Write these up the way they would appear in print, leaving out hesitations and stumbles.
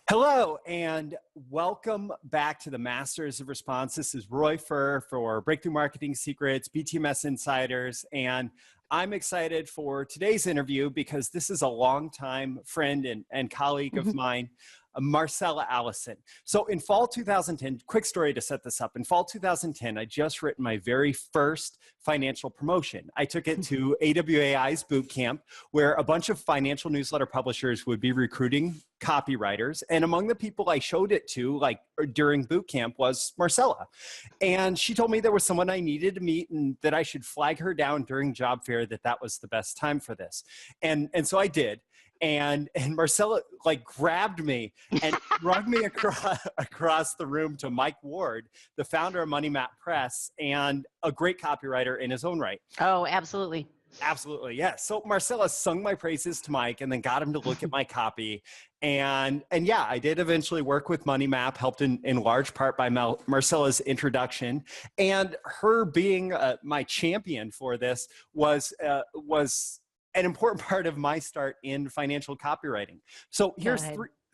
Hello, and welcome back to the Masters of Response. This is Roy Furr for Breakthrough Marketing Secrets, BTMS Insiders, and I'm excited for today's interview because this is a longtime friend and colleague of mine, Marcella Allison. So in fall 2010, quick story to set this up. In fall 2010, I just written my very first financial promotion. I took it to AWAI's boot camp, where a bunch of financial newsletter publishers would be recruiting copywriters. And among the people I showed it to, like during boot camp, was Marcella. And she told me there was someone I needed to meet and that I should flag her down during job fair, that was the best time for this. And so I did. And Marcella like grabbed me and dragged me across the room to Mike Ward, the founder of Money Map Press and a great copywriter in his own right. Oh, absolutely. Absolutely, yes. So Marcella sung my praises to Mike and then got him to look at my copy. And yeah, I did eventually work with Money Map, helped in large part by Marcella's introduction. And her being my champion for this was an important part of my start in financial copywriting. So here's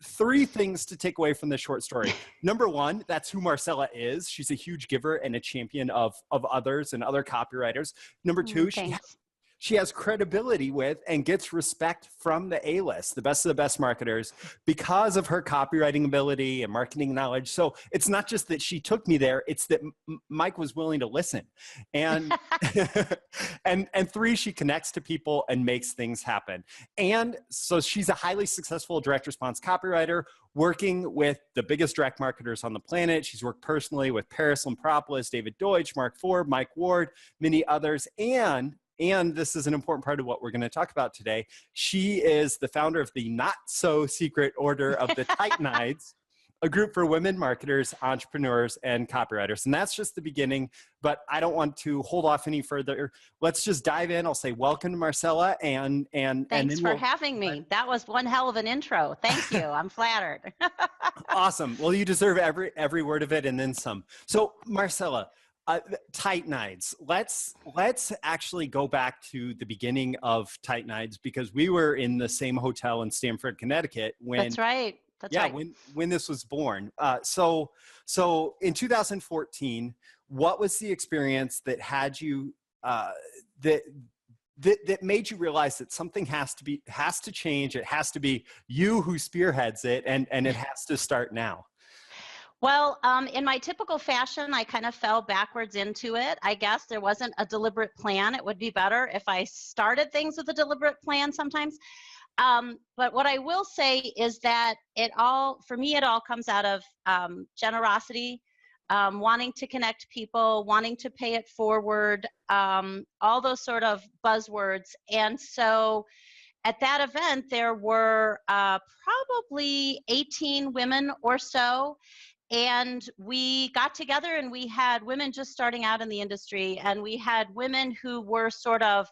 three things to take away from this short story. Number one, that's who Marcella is. She's a huge giver and a champion of others and other copywriters. Number two, she has credibility with and gets respect from the A-list, the best of the best marketers, because of her copywriting ability and marketing knowledge. So it's not just that she took me there, it's that Mike was willing to listen. And, and three, she connects to people and makes things happen. And so she's a highly successful direct response copywriter, working with the biggest direct marketers on the planet. She's worked personally with Parris Lampropoulos, David Deutsch, Mark Ford, Mike Ward, many others. And this is an important part of what we're going to talk about today. She is the founder of the not-so-secret order of the Titanides, a group for women marketers, entrepreneurs, and copywriters. And that's just the beginning, but I don't want to hold off any further. Let's just dive in. I'll say welcome to Marcella. Thanks for having me. That was one hell of an intro. Thank you. I'm flattered. Awesome. Well, you deserve every word of it and then some. So Marcella, Titanides. Let's actually go back to the beginning of Titanides, because we were in the same hotel in Stamford, Connecticut when. That's right. That's right. When this was born. So in 2014, what was the experience that had you that made you realize that something has to change? It has to be you who spearheads it, and it has to start now. Well, in my typical fashion, I kind of fell backwards into it. I guess there wasn't a deliberate plan. It would be better if I started things with a deliberate plan sometimes. But what I will say is that for me, it all comes out of generosity, wanting to connect people, wanting to pay it forward, all those sort of buzzwords. And so at that event, there were probably 18 women or so. And we got together and we had women just starting out in the industry, and we had women who were sort of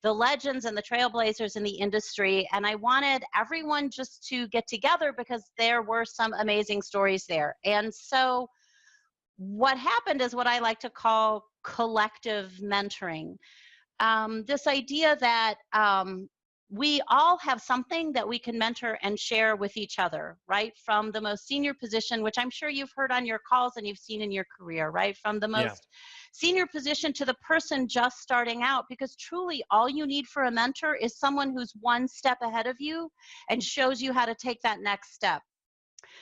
the legends and the trailblazers in the industry. And I wanted everyone just to get together because there were some amazing stories there. And so what happened is what I like to call collective mentoring. This idea that we all have something that we can mentor and share with each other, right? From the most senior position, which I'm sure you've heard on your calls and you've seen in your career, right? From the most senior position to the person just starting out, because truly all you need for a mentor is someone who's one step ahead of you and shows you how to take that next step.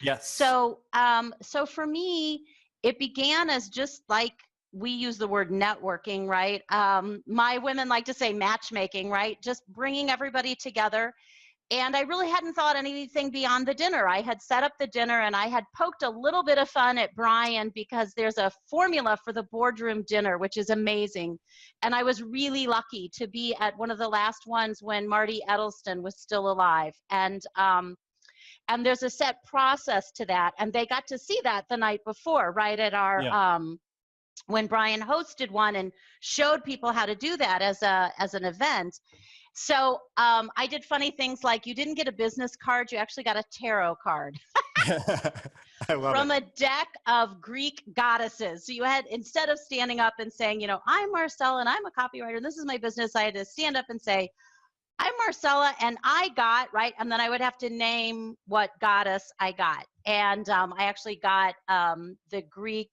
Yes. So, so for me, it began as just like, we use the word networking, right? My women like to say matchmaking, right? Just bringing everybody together. And I really hadn't thought anything beyond the dinner. I had set up the dinner and I had poked a little bit of fun at Brian, because there's a formula for the Boardroom dinner, which is amazing. And I was really lucky to be at one of the last ones when Marty Edelston was still alive. And there's a set process to that. And they got to see that the night before, right? At our, when Brian hosted one and showed people how to do that as an event. So I did funny things like, you didn't get a business card, you actually got a tarot card. I love From it. a deck of Greek goddesses. So you had, instead of standing up and saying, you know, I'm Marcella and I'm a copywriter and this is my business, I had to stand up and say, I'm Marcella, and I got, right? And then I would have to name what goddess I got. And I actually got the Greek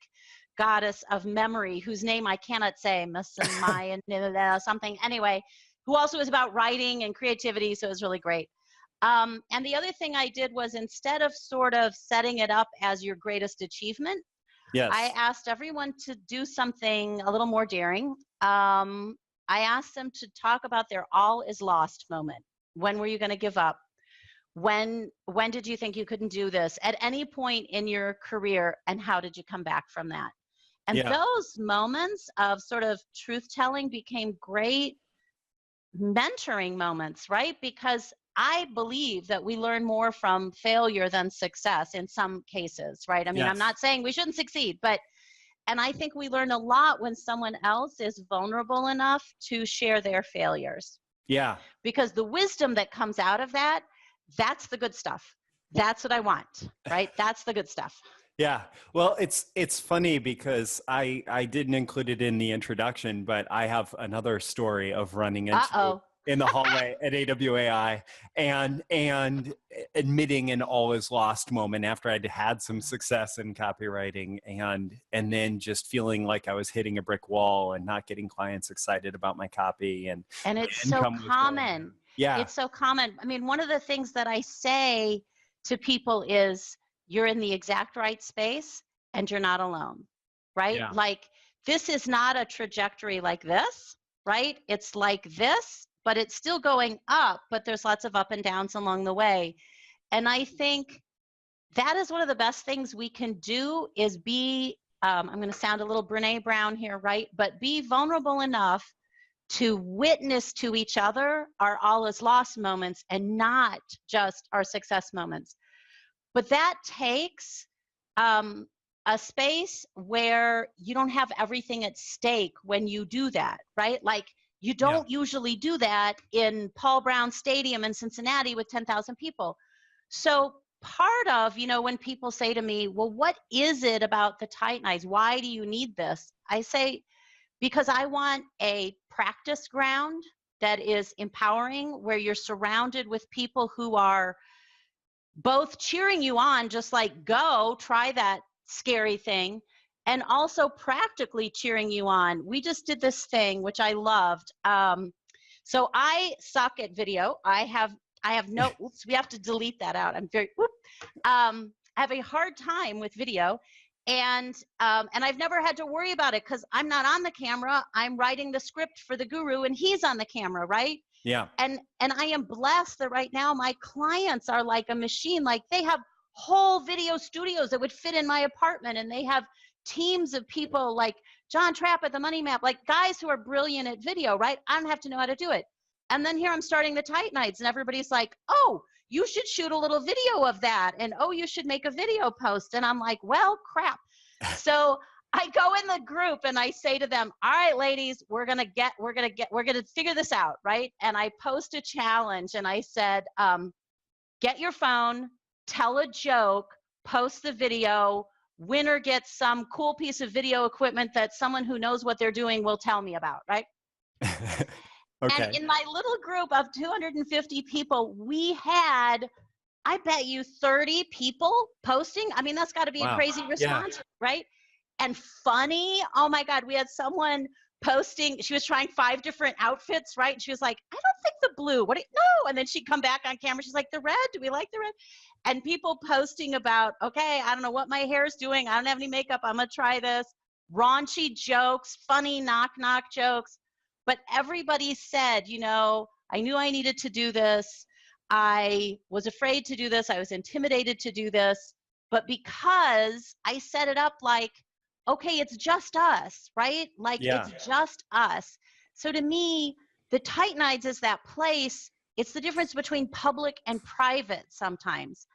goddess of memory, whose name I cannot say, Maya something. Anyway, who also was about writing and creativity, so it was really great. And the other thing I did was, instead of sort of setting it up as your greatest achievement, I Yes. asked everyone to do something a little more daring. I asked them to talk about their all is lost moment. When were you going to give up? When did you think you couldn't do this? At any point in your career, and how did you come back from that? And Yeah. those moments of sort of truth telling became great mentoring moments, right? Because I believe that we learn more from failure than success in some cases, right? I mean, I'm Yes. not saying we shouldn't succeed, but and I think we learn a lot when someone else is vulnerable enough to share their failures. Yeah. Because the wisdom that comes out of that, that's the good stuff. That's what I want, right? That's the good stuff. Yeah. Well, it's funny because I didn't include it in the introduction, but I have another story of running into in the hallway at AWAI and admitting an all is lost moment after I'd had some success in copywriting and then just feeling like I was hitting a brick wall and not getting clients excited about my copy and it's so common. Yeah. It's so common. I mean, one of the things that I say to people is, you're in the exact right space and you're not alone, right? Yeah. Like, this is not a trajectory like this, right? It's like this, but it's still going up, but there's lots of up and downs along the way. And I think that is one of the best things we can do is be, I'm going to sound a little Brene Brown here, right? But be vulnerable enough to witness to each other our all is lost moments and not just our success moments. But that takes a space where you don't have everything at stake when you do that, right? Like, you don't usually do that in Paul Brown Stadium in Cincinnati with 10,000 people. So part of, when people say to me, well, what is it about the Titanides? Why do you need this? I say, because I want a practice ground that is empowering, where you're surrounded with people who are both cheering you on, just like, go try that scary thing, and also practically cheering you on. We just did this thing, which I loved. So I suck at video. I have no, oops, we have to delete that out. I'm very, I have a hard time with video. And I've never had to worry about it because I'm not on the camera. I'm writing the script for the guru and he's on the camera, right? Yeah. And I am blessed that right now my clients are like a machine. Like, they have whole video studios that would fit in my apartment, and they have teams of people like John Trapp at the Money Map, like guys who are brilliant at video, right? I don't have to know how to do it. And then here I'm starting the Titanides, and everybody's like, oh, you should shoot a little video of that. And, oh, you should make a video post. And I'm like, well, crap. So I go in the group and I say to them, all right, ladies, we're going to figure this out, right? And I post a challenge and I said, get your phone, tell a joke, post the video, winner gets some cool piece of video equipment that someone who knows what they're doing will tell me about, right? Okay. And in my little group of 250 people, we had, I bet you, 30 people posting. I mean, that's got to be a crazy response, right? And funny. Oh my God, we had someone posting, she was trying 5 different outfits, right? And she was like, I don't think the blue, no. And then she'd come back on camera, she's like, the red, do we like the red? And people posting about, okay, I don't know what my hair is doing. I don't have any makeup. I'm gonna try this. Raunchy jokes, funny knock jokes. But everybody said, I knew I needed to do this. I was afraid to do this. I was intimidated to do this. But because I set it up like, okay, it's just us, right? Like, it's just us. So to me, the Titanides is that place. It's the difference between public and private sometimes.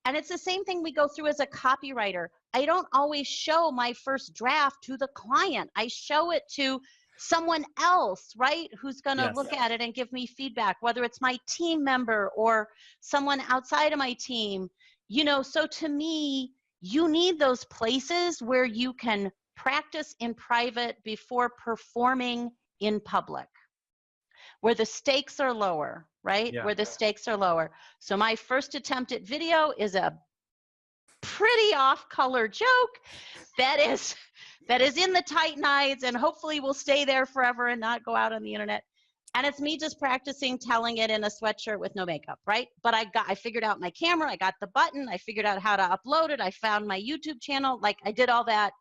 And it's the same thing we go through as a copywriter. I don't always show my first draft to the client. I show it to someone else, right? Who's going to look at it and give me feedback, whether it's my team member or someone outside of my team. So to me, you need those places where you can practice in private before performing in public. where the stakes are lower, right? Yeah. Where the stakes are lower. So my first attempt at video is a pretty off-color joke that is in the Titanides and hopefully will stay there forever and not go out on the internet. And it's me just practicing telling it in a sweatshirt with no makeup, right? But I figured out my camera, I got the button, I figured out how to upload it, I found my YouTube channel. Like, I did all that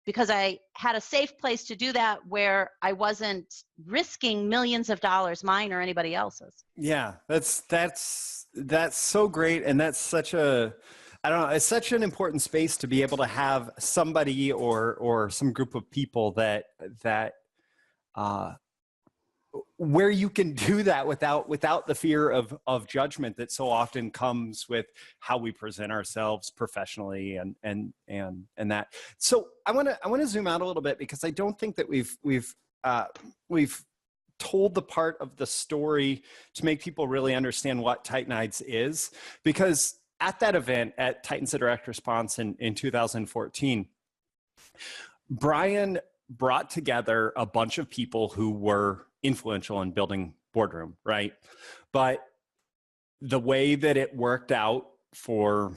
because I had a safe place to do that where I wasn't risking millions of dollars, mine or anybody else's. Yeah, that's so great. And that's such a, I don't know, it's such an important space to be able to have somebody or some group of people that where you can do that without the fear of judgment that so often comes with how we present ourselves professionally and that. So I want to zoom out a little bit, because I don't think that we've told the part of the story to make people really understand what Titanides is, because at that event at Titans of Direct Response in 2014, Brian brought together a bunch of people who were influential in building Boardroom, right? But the way that it worked out, for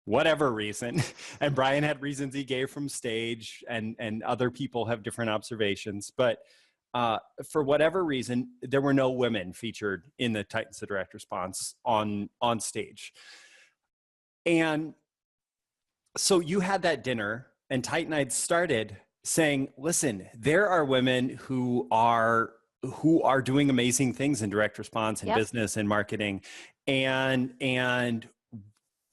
whatever reason, and Brian had reasons he gave from stage, and other people have different observations, but for whatever reason, there were no women featured in the Titans of Direct Response on stage. And so you had that dinner, and Titanides started saying, listen, there are women who are doing amazing things in direct response and business and marketing. And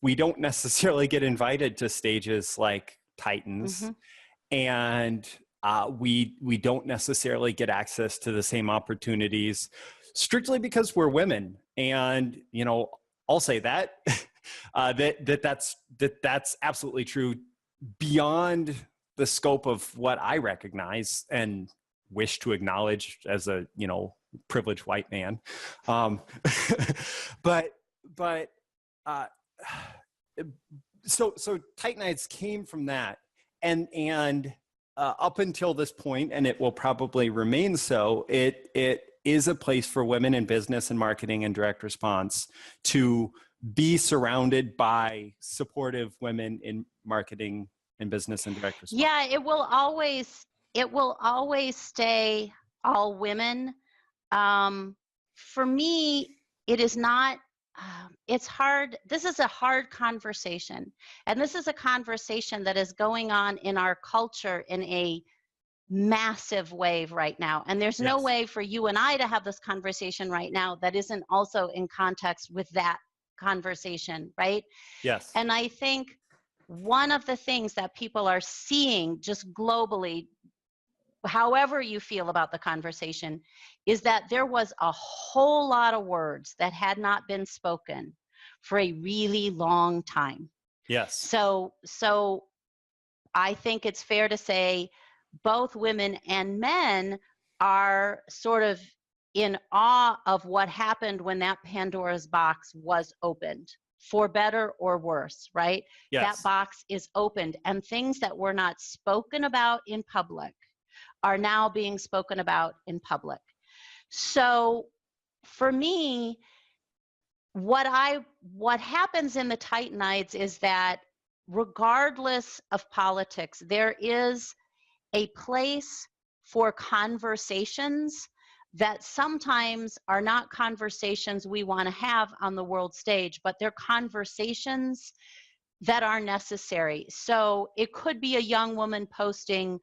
we don't necessarily get invited to stages like Titans. Mm-hmm. And we don't necessarily get access to the same opportunities strictly because we're women. And, you know, I'll say that, that's absolutely true beyond the scope of what I recognize and wish to acknowledge as a, you know, privileged white man. So Titanides came from that, and up until this point, and it will probably remain so, it is a place for women in business and marketing and direct response to be surrounded by supportive women in marketing and business and direct response. Yeah, it will always stay all women. For me, it is not, it's hard. This is a hard conversation. And this is a conversation that is going on in our culture in a massive wave right now. And there's no way for you and I to have this conversation right now that isn't also in context with that conversation, right? Yes. And I think one of the things that people are seeing just globally, however you feel about the conversation, is that there was a whole lot of words that had not been spoken for a really long time. Yes. So I think it's fair to say both women and men are sort of in awe of what happened when that Pandora's box was opened, for better or worse, right? Yes. That box is opened, and things that were not spoken about in public are now being spoken about in public. So for me, what happens in the Titanides is that regardless of politics, there is a place for conversations that sometimes are not conversations we want to have on the world stage, but they're conversations that are necessary. So it could be a young woman posting,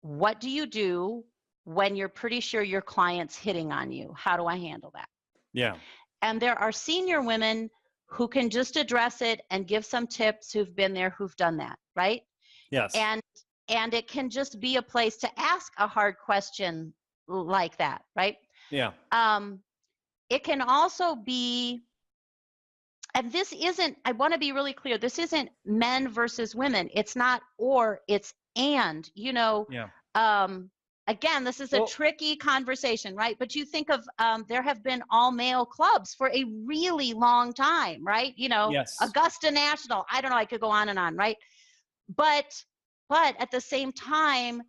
what do you do when you're pretty sure your client's hitting on you? How do I handle that? Yeah. And there are senior women who can just address it and give some tips, who've been there, who've done that, right? Yes. And it can just be a place to ask a hard question like that, right? Yeah. It can also be, and this isn't, I want to be really clear, this isn't men versus women. It's not or, it's and, you know. Yeah. Again, this is a tricky conversation, right? But you think of, there have been all male clubs for a really long time, right? You know, yes. Augusta National, I don't know, I could go on and on, right? But at the same time,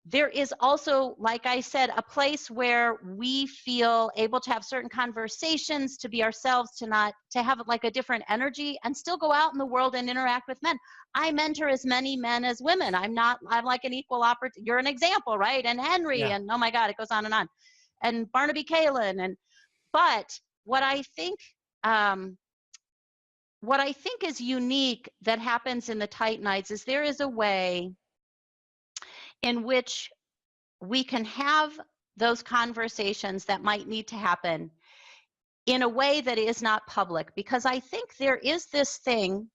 there is also, like I said, a place where we feel able to have certain conversations, to be ourselves, to have like a different energy and still go out in the world and interact with men. I mentor as many men as women. I'm like an equal opportunity. You're an example, right? And Henry, Yeah. and oh my God, it goes on. And Barnaby Kalin. But what I think is unique that happens in the Titanides is there is a way in which we can have those conversations that might need to happen in a way that is not public, because I think there is this thing,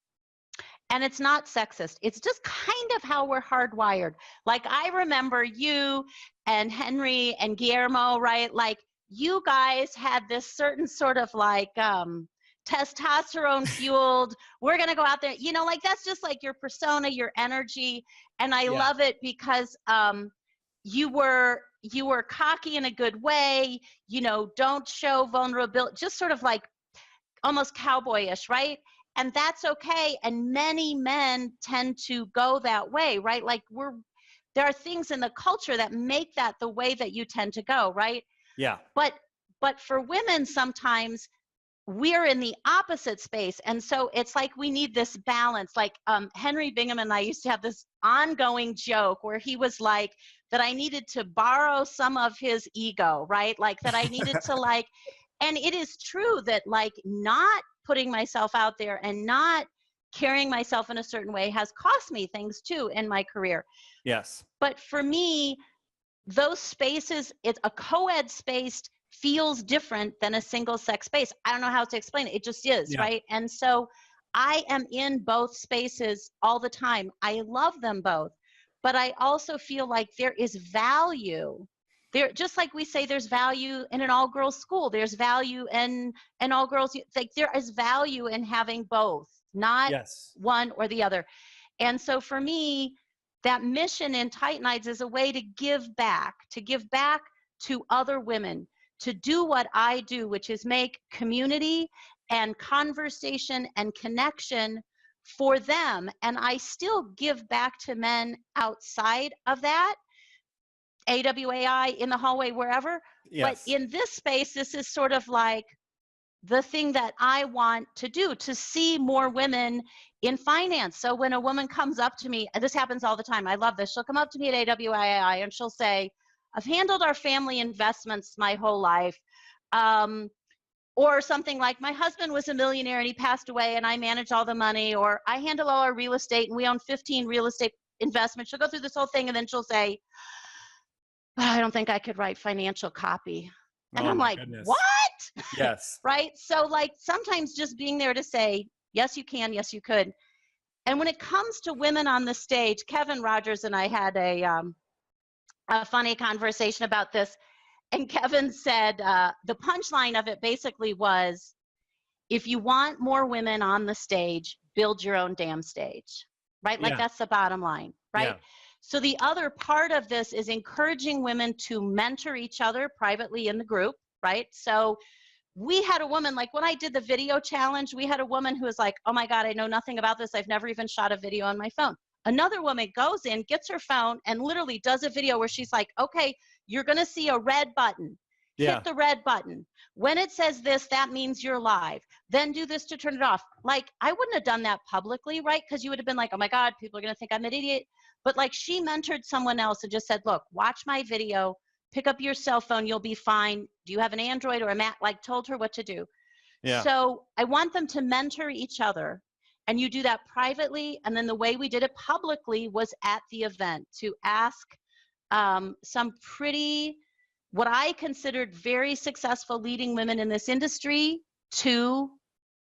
and it's not sexist, it's just kind of how we're hardwired. Like, I remember you and Henry and Guillermo, right? Like, you guys had this certain sort of like testosterone fueled, we're going to go out there, you know, like that's just like your persona, your energy. And I love it because you were cocky in a good way, you know, don't show vulnerability, just sort of like almost cowboyish, right? And that's okay. And many men tend to go that way, right? Like there are things in the culture that make that the way that you tend to go, right? Yeah. But for women, sometimes we're in the opposite space. And so it's like we need this balance. Like Henry Bingham and I used to have this ongoing joke where he was like, that I needed to borrow some of his ego, right? Like that I needed to like, and it is true that like not putting myself out there and not carrying myself in a certain way has cost me things too in my career. Yes. But for me, those spaces, it's a co-ed space feels different than a single sex space. I don't know how to explain it. It just is, right? And so I am in both spaces all the time. I love them both, but I also feel like there is value there. Just like we say there's value in an all-girls school, there's value in an all-girls, like there is value in having both, not one or the other. And so for me, that mission in Titanides is a way to give back to other women, to do what I do, which is make community and conversation and connection for them. And I still give back to men outside of that, AWAI, in the hallway, wherever. But in this space, this is sort of like the thing that I want to do, to see more women in finance. So when a woman comes up to me, and this happens all the time, I love this, she'll come up to me at AWAI and she'll say, I've handled our family investments my whole life. Or something like, my husband was a millionaire and he passed away and I manage all the money, or I handle all our real estate and we own 15 real estate investments. She'll go through this whole thing and then she'll say, I don't think I could write financial copy. And I'm like, what? Yes. Right? So like sometimes just being there to say, yes, you can, yes, you could. And when it comes to women on the stage, Kevin Rogers and I had a funny conversation about this. And Kevin said, the punchline of it basically was, if you want more women on the stage, build your own damn stage, right? Like that's the bottom line, right? Yeah. So the other part of this is encouraging women to mentor each other privately in the group, right? So we had a woman, like when I did the video challenge, we had a woman who was like, oh my God, I know nothing about this. I've never even shot a video on my phone. Another woman goes in, gets her phone, and literally does a video where she's like, okay, you're going to see a red button. Hit the red button. When it says this, that means you're live. Then do this to turn it off. Like, I wouldn't have done that publicly, right? Because you would have been like, oh my God, people are going to think I'm an idiot. But like, she mentored someone else and just said, look, watch my video, pick up your cell phone, you'll be fine. Do you have an Android or a Mac? Like, told her what to do. Yeah. So I want them to mentor each other. And you do that privately. And then the way we did it publicly was at the event, to ask some pretty, what I considered very successful leading women in this industry to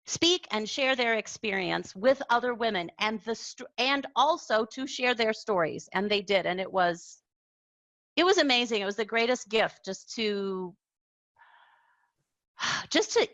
speak and share their experience with other women, and also to share their stories. And they did. And it was amazing. It was the greatest gift just to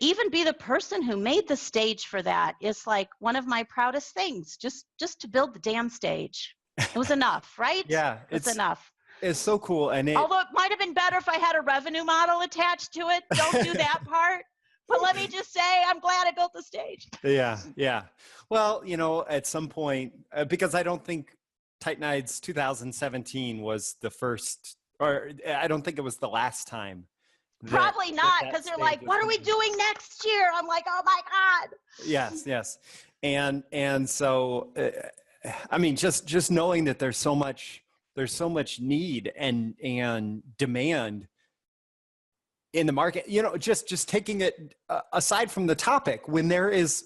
even be the person who made the stage for that is like one of my proudest things, just to build the damn stage. It was enough, right? Yeah. It's enough. It's so cool. And although it might've been better if I had a revenue model attached to it. Don't do that part. But let me just say, I'm glad I built the stage. Yeah. Yeah. Well, you know, at some point, because I don't think Titanides 2017 was the first, or I don't think it was the last time. Probably not, because they're like, what are we doing next year? I'm like, oh my God. Yes, yes. And so, I mean, just knowing that there's so much need and demand in the market, you know, just taking it aside from the topic, when there is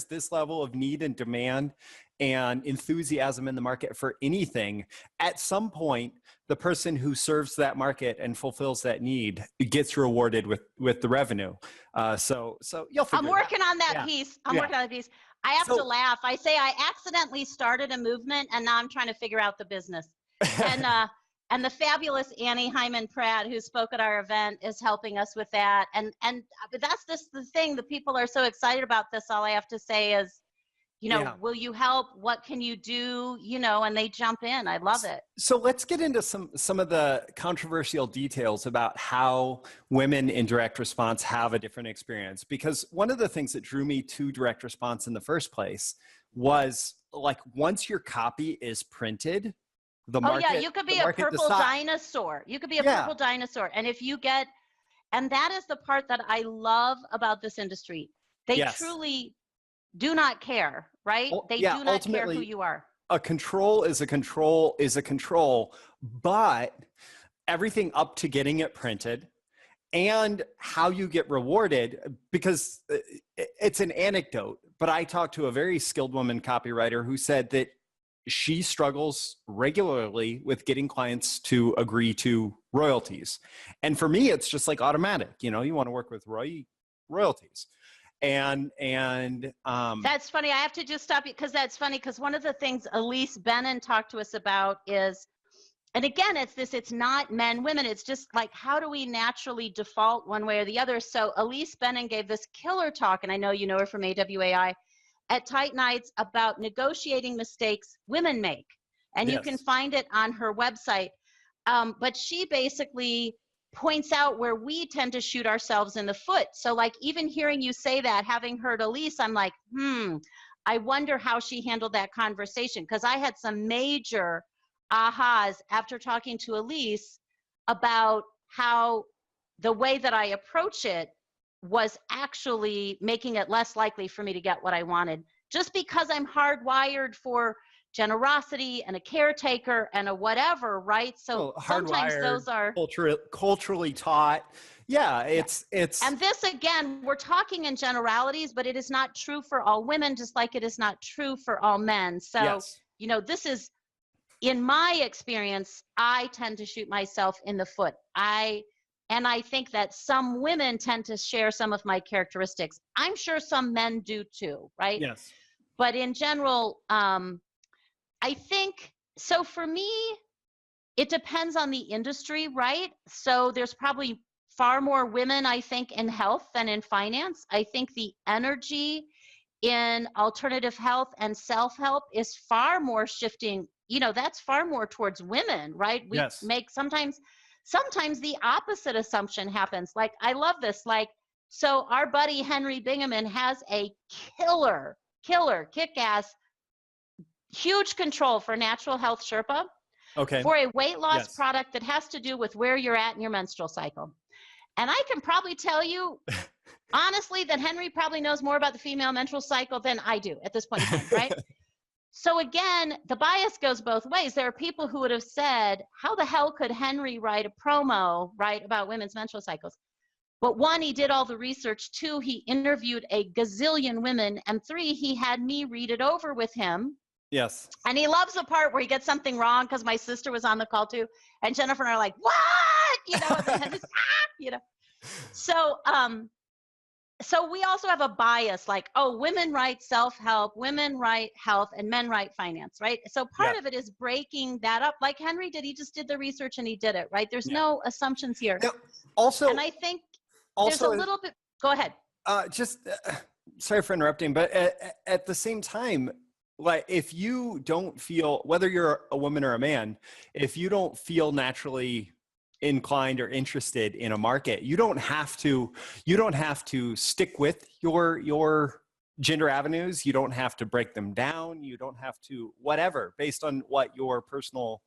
this level of need and demand and enthusiasm in the market for anything, at some point, the person who serves that market and fulfills that need gets rewarded with the revenue. So you'll figure I'm working on that piece. I'm working on that piece. I have to laugh. I say I accidentally started a movement, and now I'm trying to figure out the business. And the fabulous Annie Hyman Pratt, who spoke at our event, is helping us with that. And that's just the thing. The people are so excited about this. All I have to say is, you know, will you help? What can you do? You know, and they jump in. I love it. So let's get into some of the controversial details about how women in direct response have a different experience. Because one of the things that drew me to direct response in the first place was, like, once your copy is printed, the market, you could be a purple dinosaur. You could be a purple dinosaur. And if you get, and that is the part that I love about this industry. They truly do not care, right? They do not care who you are. A control is a control is a control, but everything up to getting it printed and how you get rewarded, because it's an anecdote, but I talked to a very skilled woman copywriter who said that she struggles regularly with getting clients to agree to royalties. And for me, it's just like automatic, you know, you want to work with royalties. And that's funny. I have to just stop you because that's funny, because one of the things Elise Bennon talked to us about is, and again, it's not men, women. It's just like, how do we naturally default one way or the other? So Elise Bennon gave this killer talk, and I know you know her from AWAI, at Titanides, about negotiating mistakes women make. And you can find it on her website. But she basically points out where we tend to shoot ourselves in the foot. So like, even hearing you say that, having heard Elise, I'm like, I wonder how she handled that conversation. Because I had some major ahas after talking to Elise about how the way that I approach it was actually making it less likely for me to get what I wanted, just because I'm hardwired for generosity and a caretaker and a whatever, right? So sometimes those are culturally taught. It's and this, again, we're talking in generalities, but it is not true for all women, just like it is not true for all men. So you know, this is, in my experience, I tend to shoot myself in the foot. And I think that some women tend to share some of my characteristics. I'm sure some men do too, right? Yes. But in general, I think, so for me, it depends on the industry, right? So there's probably far more women, I think, in health than in finance. I think the energy in alternative health and self-help is far more shifting, you know, that's far more towards women, right? We make sometimes the opposite assumption happens. Like, I love this. Like, so our buddy Henry Bingaman has a killer, kick-ass, huge control for natural health Sherpa for a weight loss product that has to do with where you're at in your menstrual cycle. And I can probably tell you, honestly, that Henry probably knows more about the female menstrual cycle than I do at this point in time, right? So again, the bias goes both ways. There are people who would have said, how the hell could Henry write a promo, right, about women's menstrual cycles? But one, he did all the research. Two, he interviewed a gazillion women. And three, he had me read it over with him. Yes. And he loves the part where he gets something wrong, because my sister was on the call too. And Jennifer and I are like, what? You know, and then just, you know. So we also have a bias, like, oh, women write self-help, women write health, and men write finance, right? So part of it is breaking that up, like Henry did. He just did the research and he did it, right? There's no assumptions here. Now, also, and I think there's a little bit, go ahead. Sorry for interrupting, but at the same time, like, if you don't feel, whether you're a woman or a man, if you don't feel naturally inclined or interested in a market, you don't have to stick with your gender avenues. You don't have to break them down. You don't have to whatever, based on what your personal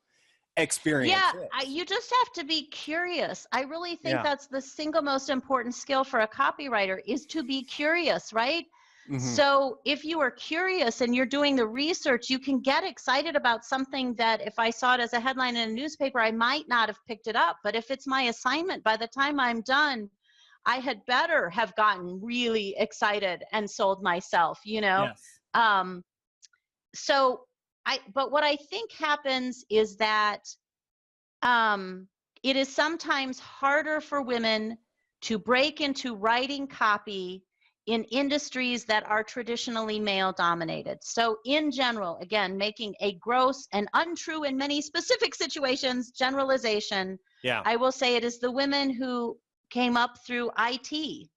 experience is. You just have to be curious. I really think Yeah. that's the single most important skill for a copywriter, is to be curious, right? Mhm. So if you are curious and you're doing the research, you can get excited about something that if I saw it as a headline in a newspaper, I might not have picked it up. But if it's my assignment, by the time I'm done, I had better have gotten really excited and sold myself, you know? Yes. But what I think happens is that it is sometimes harder for women to break into writing copy in industries that are traditionally male dominated. So in general, again, making a gross and untrue in many specific situations generalization, Yeah. I will say it is the women who came up through IT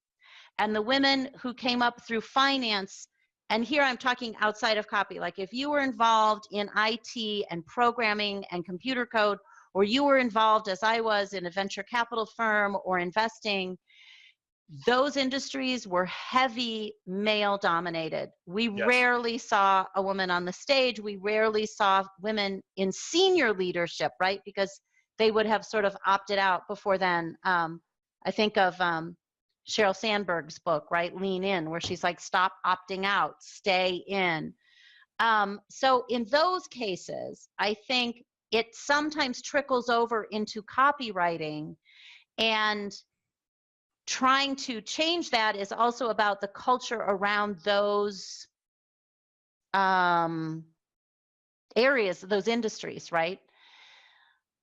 and the women who came up through finance. And here I'm talking outside of copy. Like if you were involved in IT and programming and computer code, or you were involved, as I was, in a venture capital firm or investing, those industries were heavy male dominated. We rarely saw a woman on the stage. We rarely saw women in senior leadership, right? Because they would have sort of opted out before then. I think of Sheryl Sandberg's book, right? Lean In, where she's like, stop opting out, stay in. So in those cases, I think it sometimes trickles over into copywriting, and trying to change that is also about the culture around those areas, those industries, right?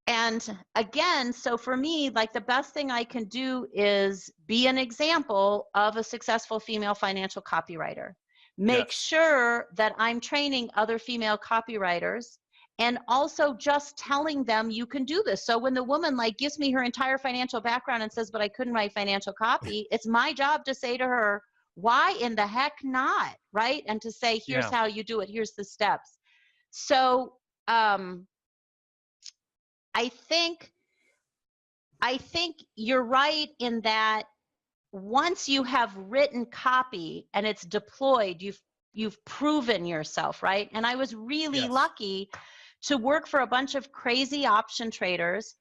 And again, so for me, like the best thing I can do is be an example of a successful female financial copywriter. Make sure that I'm training other female copywriters, and also just telling them you can do this. So when the woman like gives me her entire financial background and says, but I couldn't write financial copy, it's my job to say to her, why in the heck not, right? And to say, here's how you do it, here's the steps. So I think you're right in that once you have written copy and it's deployed, you've proven yourself, right? And I was really lucky to work for a bunch of crazy option traders,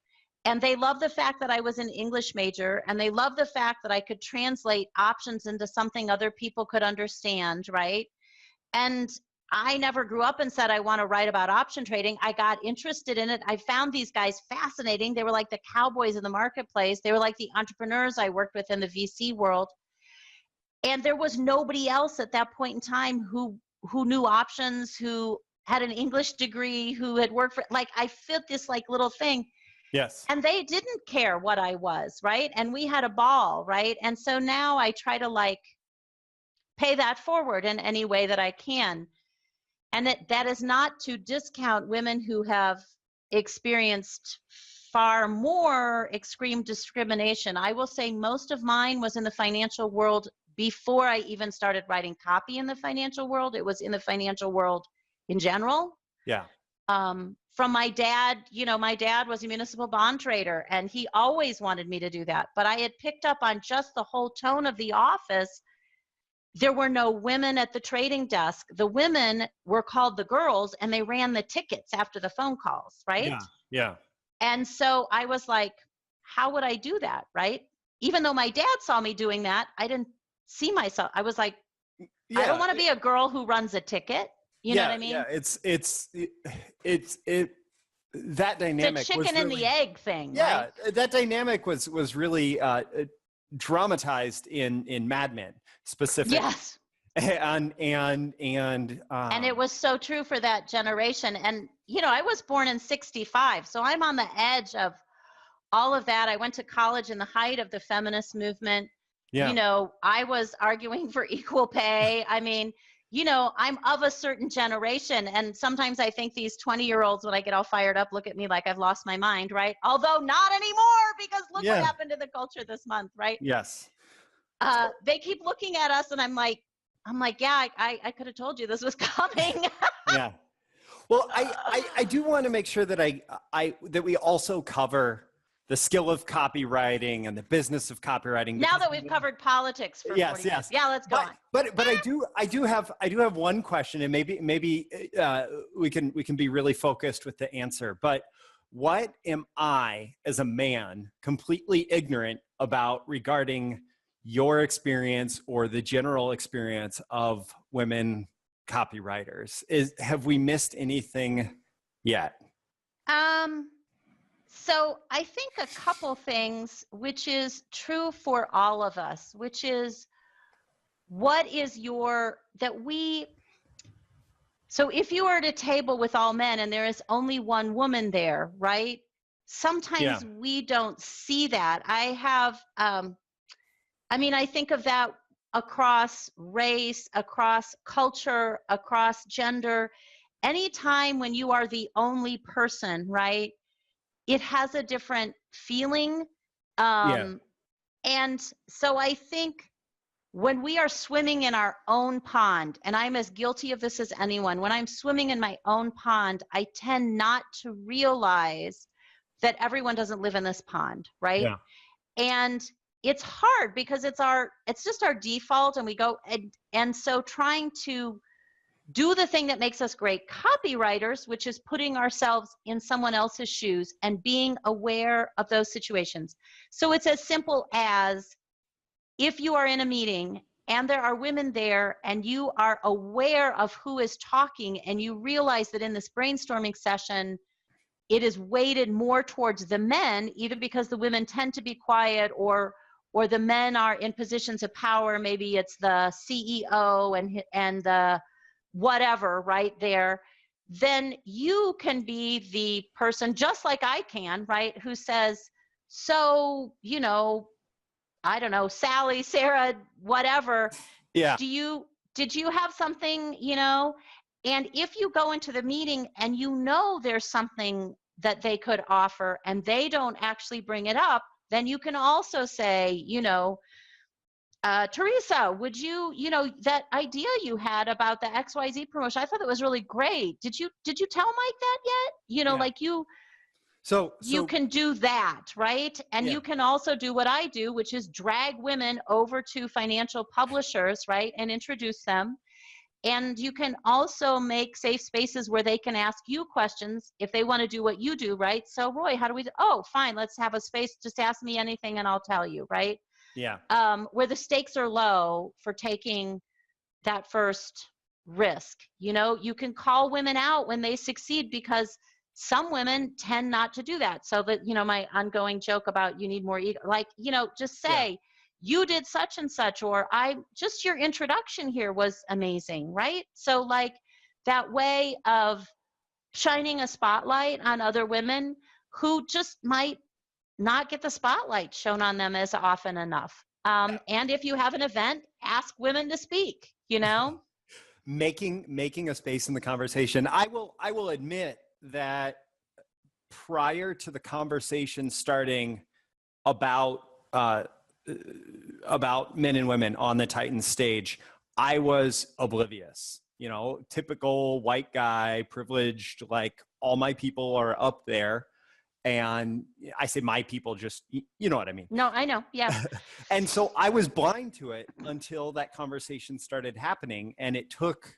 and they love the fact that I was an English major, and they love the fact that I could translate options into something other people could understand, right? And I never grew up and said I want to write about option trading. I got interested in it. I found these guys fascinating. They were like the cowboys in the marketplace. They were like the entrepreneurs I worked with in the VC world. And there was nobody else at that point in time who knew options, who had an English degree, who had worked for, like, I fit this like little thing. Yes. And they didn't care what I was, right? And we had a ball, right? And so now I try to like pay that forward in any way that I can. And that is not to discount women who have experienced far more extreme discrimination. I will say most of mine was in the financial world before I even started writing copy in the financial world. It was in the financial world in general. Yeah. From my dad, my dad was a municipal bond trader, and he always wanted me to do that. But I had picked up on just the whole tone of the office. There were no women at the trading desk. The women were called the girls, and they ran the tickets after the phone calls, right? Yeah. And so I was like, how would I do that, right? Even though my dad saw me doing that, I didn't see myself. I was like, I don't want to be a girl who runs a ticket. You know what I mean? Yeah, it's that dynamic. It's a chicken and the egg thing. Yeah, right? That dynamic was really dramatized in Mad Men specifically. Yes. And it was so true for that generation. And I was born in '65, so I'm on the edge of all of that. I went to college in the height of the feminist movement. Yeah. I was arguing for equal pay. I mean, I'm of a certain generation, and sometimes I think these 20-year-olds, when I get all fired up, look at me like I've lost my mind, right? Although not anymore, because look what happened to the culture this month, right? Yes. They keep looking at us, and I'm like, yeah, I could have told you this was coming. Yeah. Well, I do want to make sure that that we also cover the skill of copywriting and the business of copywriting. Now that we've covered politics for 40 minutes. Yeah, let's go on. But I do have one question, and maybe we can be really focused with the answer. But what am I, as a man, completely ignorant about regarding your experience or the general experience of women copywriters? Have we missed anything yet? So I think a couple things, which is true for all of us, which is so if you are at a table with all men and there is only one woman there, right? Sometimes we don't see that. I think of that across race, across culture, across gender. Anytime when you are the only person, right? It has a different feeling. And so I think when we are swimming in our own pond, and I'm as guilty of this as anyone, when I'm swimming in my own pond, I tend not to realize that everyone doesn't live in this pond, right? Yeah. And it's hard because it's just our default, and we go, and so trying to do the thing that makes us great copywriters, which is putting ourselves in someone else's shoes and being aware of those situations. So it's as simple as, if you are in a meeting and there are women there and you are aware of who is talking, and you realize that in this brainstorming session, it is weighted more towards the men, either because the women tend to be quiet, or the men are in positions of power. Maybe it's the CEO and the whatever right there. Then you can be the person, just like I can, right, who says, so, I don't know, Sally, Sarah, whatever. Yeah. Did you have something, and if you go into the meeting and there's something that they could offer and they don't actually bring it up, then you can also say, Teresa, would you, that idea you had about the XYZ promotion, I thought it was really great. Did you tell Mike that yet? So you can do that, right? And you can also do what I do, which is drag women over to financial publishers, right? And introduce them. And you can also make safe spaces where they can ask you questions if they want to do what you do, right? So Roy, how do we do? Oh, fine, let's have a space. Just ask me anything and I'll tell you, right? Yeah. Where the stakes are low for taking that first risk. You can call women out when they succeed, because some women tend not to do that. So that, my ongoing joke about you need more ego, just say, you did such and such, or your introduction here was amazing, right? So that way of shining a spotlight on other women who just might not get the spotlight shown on them as often enough. And if you have an event, ask women to speak, Making a space in the conversation. I will admit that prior to the conversation starting about men and women on the Titan stage, I was oblivious, typical white guy, privileged, all my people are up there. And I say my people, just, you know what I mean? No, I know. Yeah. And so I was blind to it until that conversation started happening. And it took,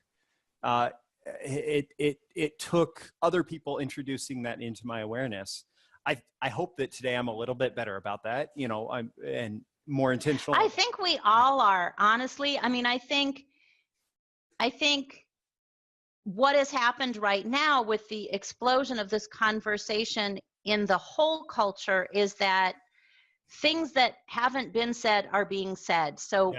it took other people introducing that into my awareness. I hope that today I'm a little bit better about that, and more intentional. I think we all are, honestly. I think what has happened right now with the explosion of this conversation in the whole culture is that things that haven't been said are being said. So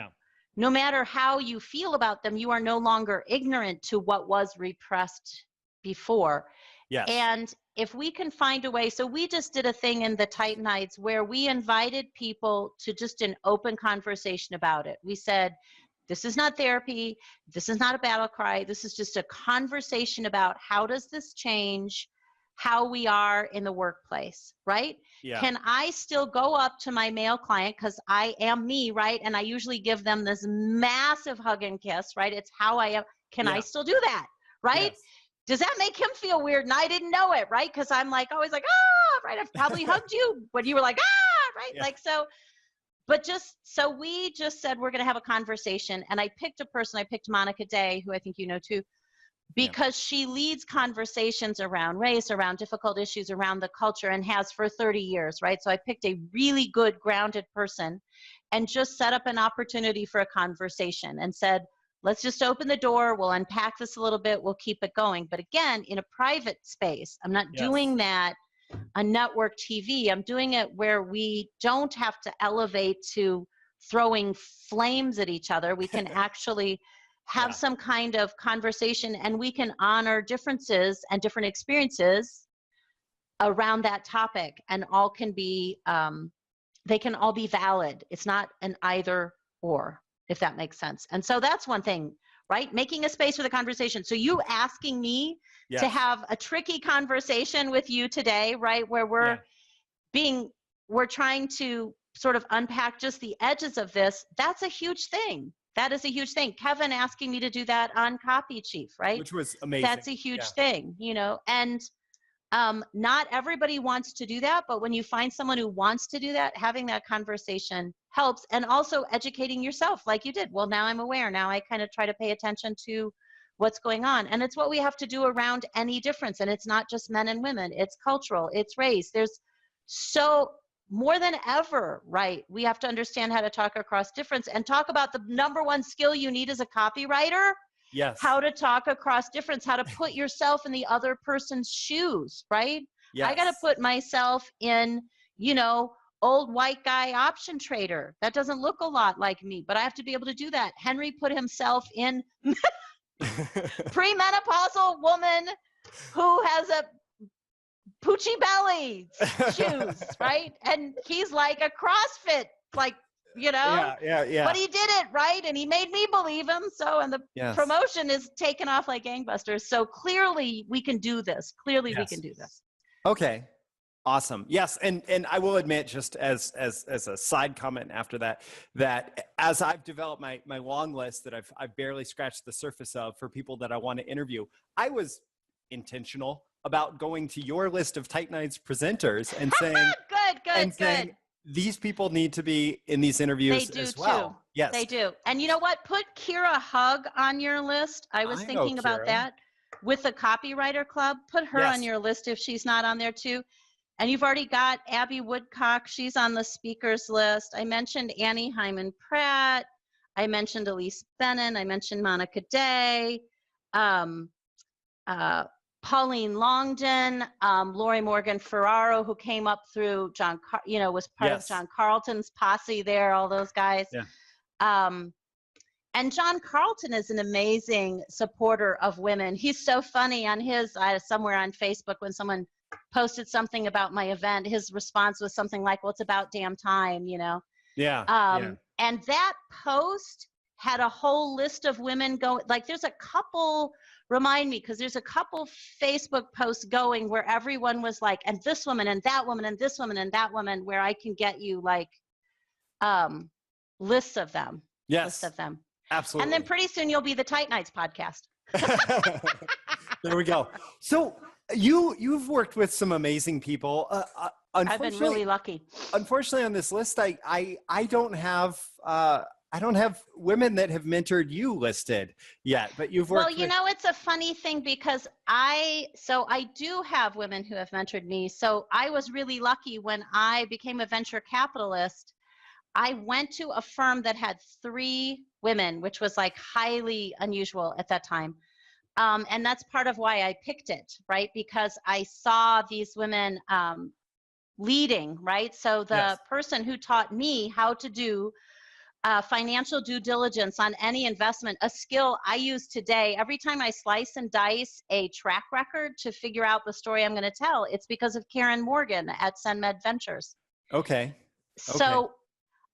no matter how you feel about them, you are no longer ignorant to what was repressed before. Yes. And if we can find a way, so we just did a thing in the Titanides where we invited people to just an open conversation about it. We said, this is not therapy. This is not a battle cry. This is just a conversation about how does this change how we are in the workplace, right? Yeah. Can I still go up to my male client, because I am me, right? And I usually give them this massive hug and kiss, right? It's how I am. Can I still do that, right? Yes. Does that make him feel weird? And I didn't know it, right? Because I'm always like, right? I've probably hugged you when you were like, right? Yeah. Like, so, but so we just said, we're going to have a conversation. And I picked a person, I picked Monica Day, who I think you know too, because she leads conversations around race, around difficult issues, around the culture, and has for 30 years, right? So I picked a really good, grounded person and just set up an opportunity for a conversation and said, let's just open the door. We'll unpack this a little bit. We'll keep it going. But again, in a private space, I'm not doing that on network TV. I'm doing it where we don't have to elevate to throwing flames at each other. We can actually have some kind of conversation, and we can honor differences and different experiences around that topic, and all can be, they can all be valid. It's not an either or, if that makes sense. And so that's one thing, right? Making a space for the conversation. So you asking me to have a tricky conversation with you today, right? Where we're trying to sort of unpack just the edges of this. That's a huge thing. That is a huge thing. Kevin asking me to do that on Copy Chief, right? Which was amazing. That's a huge thing, you know, and not everybody wants to do that, but when you find someone who wants to do that, having that conversation helps. And also educating yourself like you did. Well, now I'm aware. Now I kind of try to pay attention to what's going on. And it's what we have to do around any difference. And it's not just men and women. It's cultural. It's race. There's so more than ever, right? We have to understand how to talk across difference and talk about the number one skill you need as a copywriter. Yes. How to talk across difference, how to put yourself in the other person's shoes, right? Yes. I got to put myself in, you know, old white guy option trader. That doesn't look a lot like me, but I have to be able to do that. Henry put himself in premenopausal woman who has a Poochie belly shoes, right? And he's like a CrossFit, like, you know, but he did it, right? And he made me believe him. So, and the promotion is taken off like gangbusters. So clearly we can do this. Clearly we can do this. Okay. Awesome. Yes. And I will admit, just as a side comment after that, that as I've developed my long list that I've barely scratched the surface of for people that I want to interview, I was intentional about going to your list of Titanides presenters and saying, saying, these people need to be in these interviews as well. Too. Yes, they do. And you know what? Put Kira Hug on your list. I was thinking about that with the Copywriter Club. Put her on your list if she's not on there too. And you've already got Abby Woodcock. She's on the speakers list. I mentioned Annie Hyman Pratt. I mentioned Elise Bennon. I mentioned Monica Day. Pauline Longden, Lori Morgan Ferraro, who came up through was part of John Carlton's posse there, all those guys. And John Carlton is an amazing supporter of women. He's so funny on his, somewhere on Facebook when someone posted something about my event, his response was something like, well, it's about damn time, you know? And that post had a whole list of women going, like there's a couple, remind me, because there's a couple Facebook posts going where everyone was like, and this woman and that woman and this woman and that woman, where I can get you like lists of them. Lists of them. Absolutely. And then pretty soon you'll be the Titanides podcast. There we go. So you've worked with some amazing people. I've been really lucky. Unfortunately, on this list, I don't have women that have mentored you listed yet, but you've worked. Well, you know, it's a funny thing because I do have women who have mentored me. So I was really lucky when I became a venture capitalist. I went to a firm that had 3 women, which was like highly unusual at that time. And that's part of why I picked it, right? Because I saw these women leading, right? So the person who taught me how to do financial due diligence on any investment, a skill I use today. Every time I slice and dice a track record to figure out the story I'm going to tell, it's because of Karen Morgan at SendMed Ventures. Okay. So,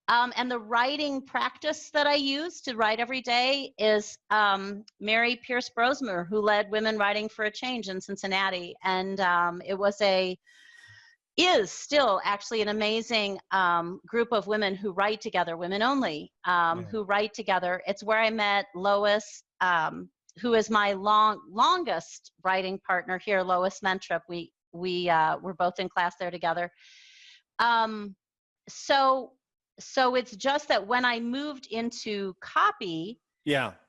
and the writing practice that I use to write every day is Mary Pierce Brosmer, who led Women Writing for a Change in Cincinnati. And it was is still actually an amazing group of women who write together, women only, who write together. It's where I met Lois, who is my longest writing partner here, Lois Mentrip. we were both in class there together. So it's just that when I moved into copy,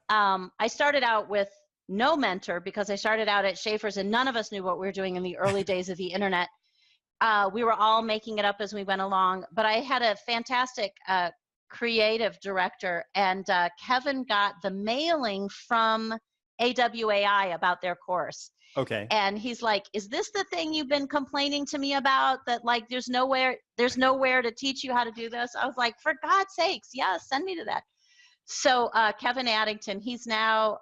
I started out with no mentor because I started out at Schaefer's and none of us knew what we were doing in the early days of the internet. We were all making it up as we went along, but I had a fantastic creative director, and Kevin got the mailing from AWAI about their course. Okay. And he's like, is this the thing you've been complaining to me about, that like there's nowhere to teach you how to do this? I was like, for God's sakes, yes, send me to that. So Kevin Addington, he's now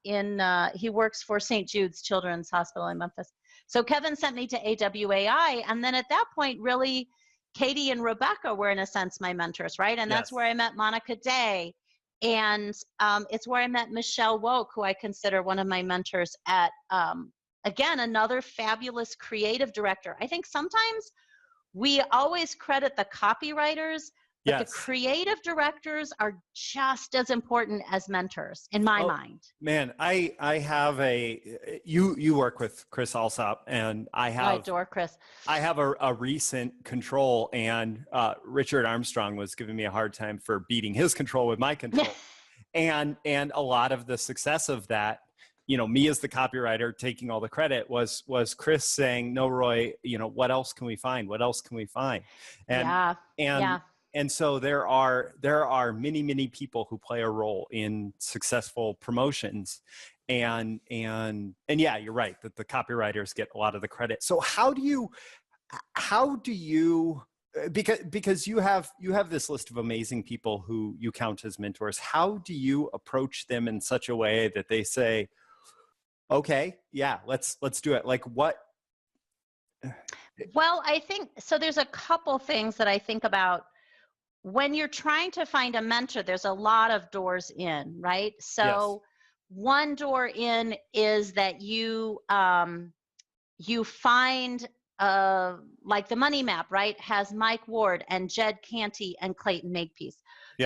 he works for St. Jude's Children's Hospital in Memphis. So Kevin sent me to AWAI, and then at that point, really, Katie and Rebecca were in a sense my mentors, right? And that's where I met Monica Day, and it's where I met Michelle Woke, who I consider one of my mentors at, again, another fabulous creative director. I think sometimes we always credit the copywriters, but the creative directors are just as important as mentors in my mind. Man, I have you work with Chris Alsop, and I adore Chris. I have a recent control, and Richard Armstrong was giving me a hard time for beating his control with my control. and a lot of the success of that, me as the copywriter taking all the credit was Chris saying, no, Roy, what else can we find? What else can we find? And so there are many, many people who play a role in successful promotions, and yeah, you're right that the copywriters get a lot of the credit. So how do you, because you have this list of amazing people who you count as mentors, how do you approach them in such a way that they say, okay, yeah, let's do it? Like what? Well, I think, so there's a couple things that I think about. When you're trying to find a mentor, there's a lot of doors in, right? So one door in is that you find like the Money Map, right? Has Mike Ward and Jed Canty and Clayton Makepeace.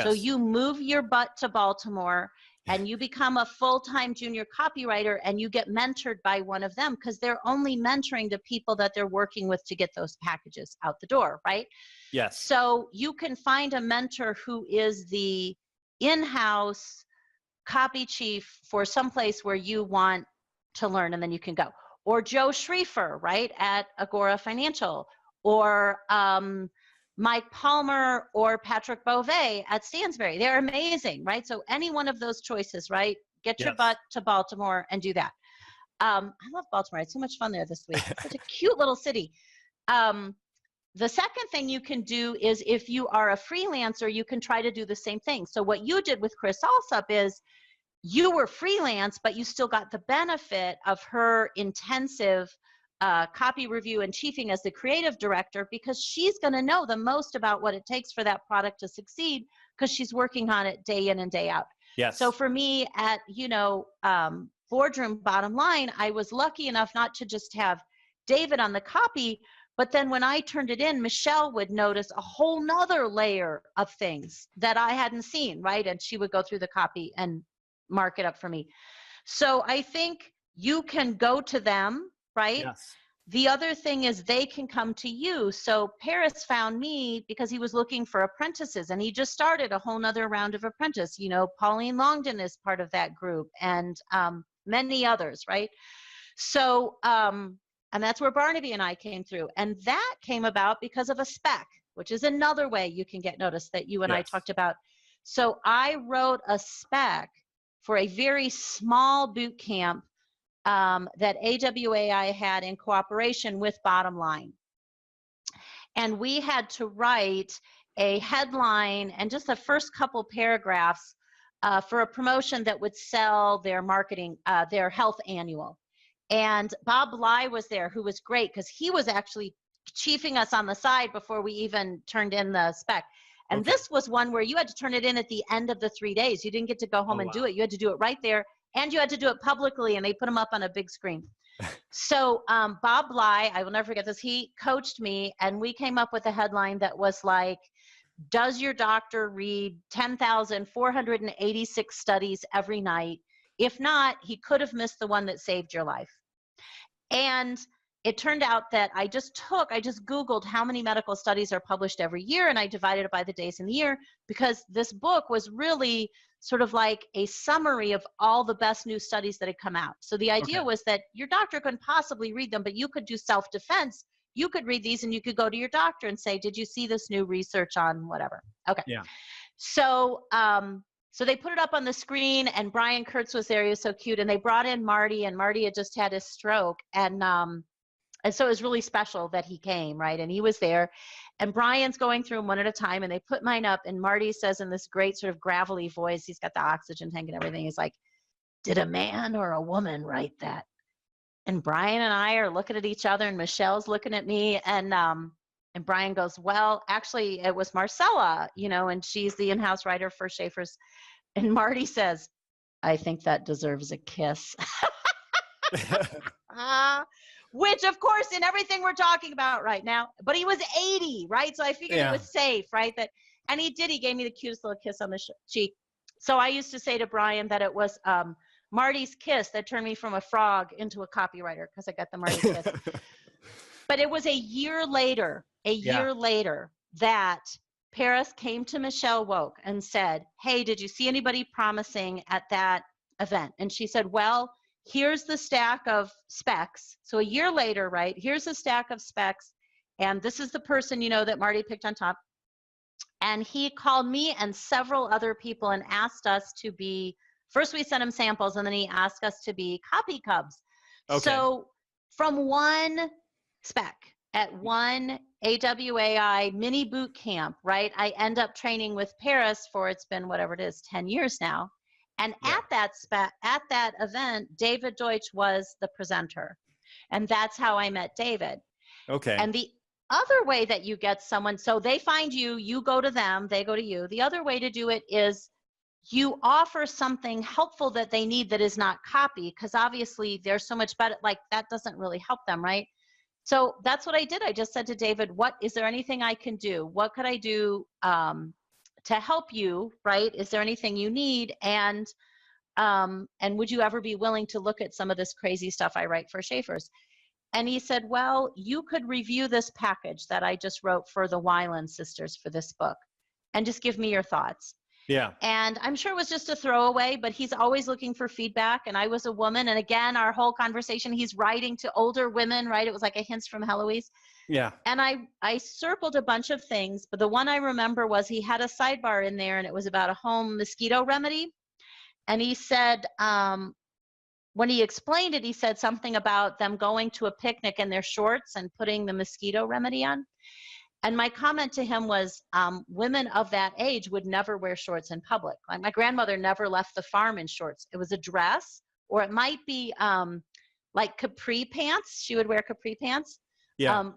So you move your butt to Baltimore and you become a full-time junior copywriter, and you get mentored by one of them because they're only mentoring the people that they're working with to get those packages out the door, right? Yes. So you can find a mentor who is the in-house copy chief for someplace where you want to learn, and then you can go. Or Joe Schriefer, right, at Agora Financial, or Mike Palmer or Patrick Beauvais at Stansberry. They're amazing, right? So any one of those choices, right? Get your butt to Baltimore and do that. I love Baltimore. I had so much fun there this week. It's such a cute little city. The second thing you can do is, if you are a freelancer, you can try to do the same thing. So what you did with Chris Alsop is you were freelance, but you still got the benefit of her intensive copy review and chiefing as the creative director, because she's going to know the most about what it takes for that product to succeed, because she's working on it day in and day out. Yes. So for me at, Boardroom, bottom line, I was lucky enough not to just have David on the copy, but then when I turned it in, Michelle would notice a whole nother layer of things that I hadn't seen, right? And she would go through the copy and mark it up for me. So I think you can go to them, right? Yes. The other thing is they can come to you. So Parris found me because he was looking for apprentices, and he just started a whole nother round of apprentice. Pauline Longden is part of that group, and many others, right? So, and that's where Barnaby and I came through. And that came about because of a spec, which is another way you can get noticed that you and I talked about. So I wrote a spec for a very small boot camp that AWAI had in cooperation with Bottom Line. And we had to write a headline and just the first couple paragraphs for a promotion that would sell their marketing, their health annual. And Bob Bly was there, who was great because he was actually chiefing us on the side before we even turned in the spec. And this was one where you had to turn it in at the end of the 3 days. You didn't get to go home and do it. You had to do it right there. And you had to do it publicly, and they put them up on a big screen. So Bob Bly, I will never forget this, he coached me, and we came up with a headline that was like, does your doctor read 10,486 studies every night? If not, he could have missed the one that saved your life. And it turned out that I just Googled how many medical studies are published every year, and I divided it by the days in the year, because this book was really sort of like a summary of all the best new studies that had come out. So the idea was that your doctor couldn't possibly read them, but you could do self-defense. You could read these and you could go to your doctor and say, did you see this new research on whatever? Okay. Yeah. So, so they put it up on the screen, and Brian Kurtz was there. He was so cute. And they brought in Marty, and Marty had just had his stroke. And so it was really special that he came, right? And he was there, and Brian's going through them one at a time, and they put mine up, and Marty says in this great sort of gravelly voice, he's got the oxygen tank and everything. He's like, did a man or a woman write that? And Brian and I are looking at each other, and Michelle's looking at me, and Brian goes, well, actually it was Marcella, you know, and she's the in-house writer for Schaefer's. And Marty says, I think that deserves a kiss. Which, of course, in everything we're talking about right now, but he was 80, right? So I figured it was safe, right? And he did. He gave me the cutest little kiss on the cheek. So I used to say to Brian that it was Marty's kiss that turned me from a frog into a copywriter, because I got the Marty kiss. But it was a year later that Parris came to Michelle Woke and said, hey, did you see anybody promising at that event? And she said, well, here's the stack of specs. So a year later, right, here's a stack of specs, and this is the person, you know, that Marty picked on top. And he called me and several other people and asked us to be, first we sent him samples, and then he asked us to be copy cubs. Okay. So from one spec at one AWAI mini boot camp, right, I end up training with Parris for, it's been whatever it is, 10 years now. And at that event, David Deutsch was the presenter. And that's how I met David. Okay. And the other way that you get someone, so they find you, you go to them, they go to you. The other way to do it is you offer something helpful that they need that is not copy, because obviously they're so much better, like that doesn't really help them, right? So that's what I did. I just said to David, is there anything I can do? What could I do to help you, right? Is there anything you need? And would you ever be willing to look at some of this crazy stuff I write for Schaefer's? And he said, well, you could review this package that I just wrote for the Weiland sisters for this book and just give me your thoughts. Yeah. And I'm sure it was just a throwaway, but he's always looking for feedback. And I was a woman. And again, our whole conversation, he's writing to older women, right? It was like a Hints from Heloise. Yeah. And I circled a bunch of things, but the one I remember was he had a sidebar in there, and it was about a home mosquito remedy. And he said, when he explained it, he said something about them going to a picnic in their shorts and putting the mosquito remedy on. And my comment to him was, women of that age would never wear shorts in public. Like my grandmother never left the farm in shorts. It was a dress, or it might be like capri pants. She would wear capri pants. Yeah.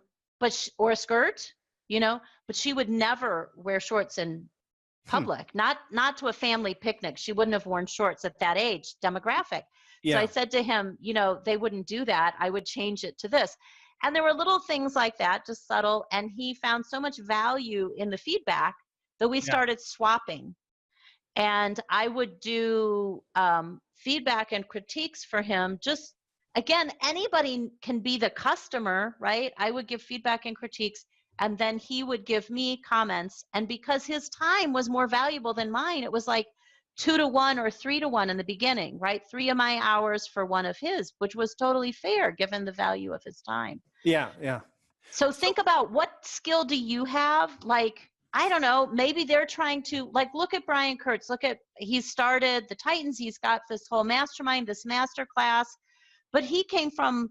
Or a skirt, you know, but she would never wear shorts in public, not to a family picnic. She wouldn't have worn shorts at that age demographic. Yeah. So I said to him, you know, they wouldn't do that. I would change it to this. And there were little things like that, just subtle. And he found so much value in the feedback that we started swapping. And I would do feedback and critiques for him. Just, again, anybody can be the customer, right? I would give feedback and critiques, and then he would give me comments. And because his time was more valuable than mine, it was like 2 to 1 or 3 to 1 in the beginning, right? 3 of my hours for 1 of his, which was totally fair given the value of his time. Yeah, yeah. So think about, what skill do you have? Like, I don't know, maybe they're trying to, like, look at Brian Kurtz. He's started the Titans. He's got this whole mastermind, this master class, but he came from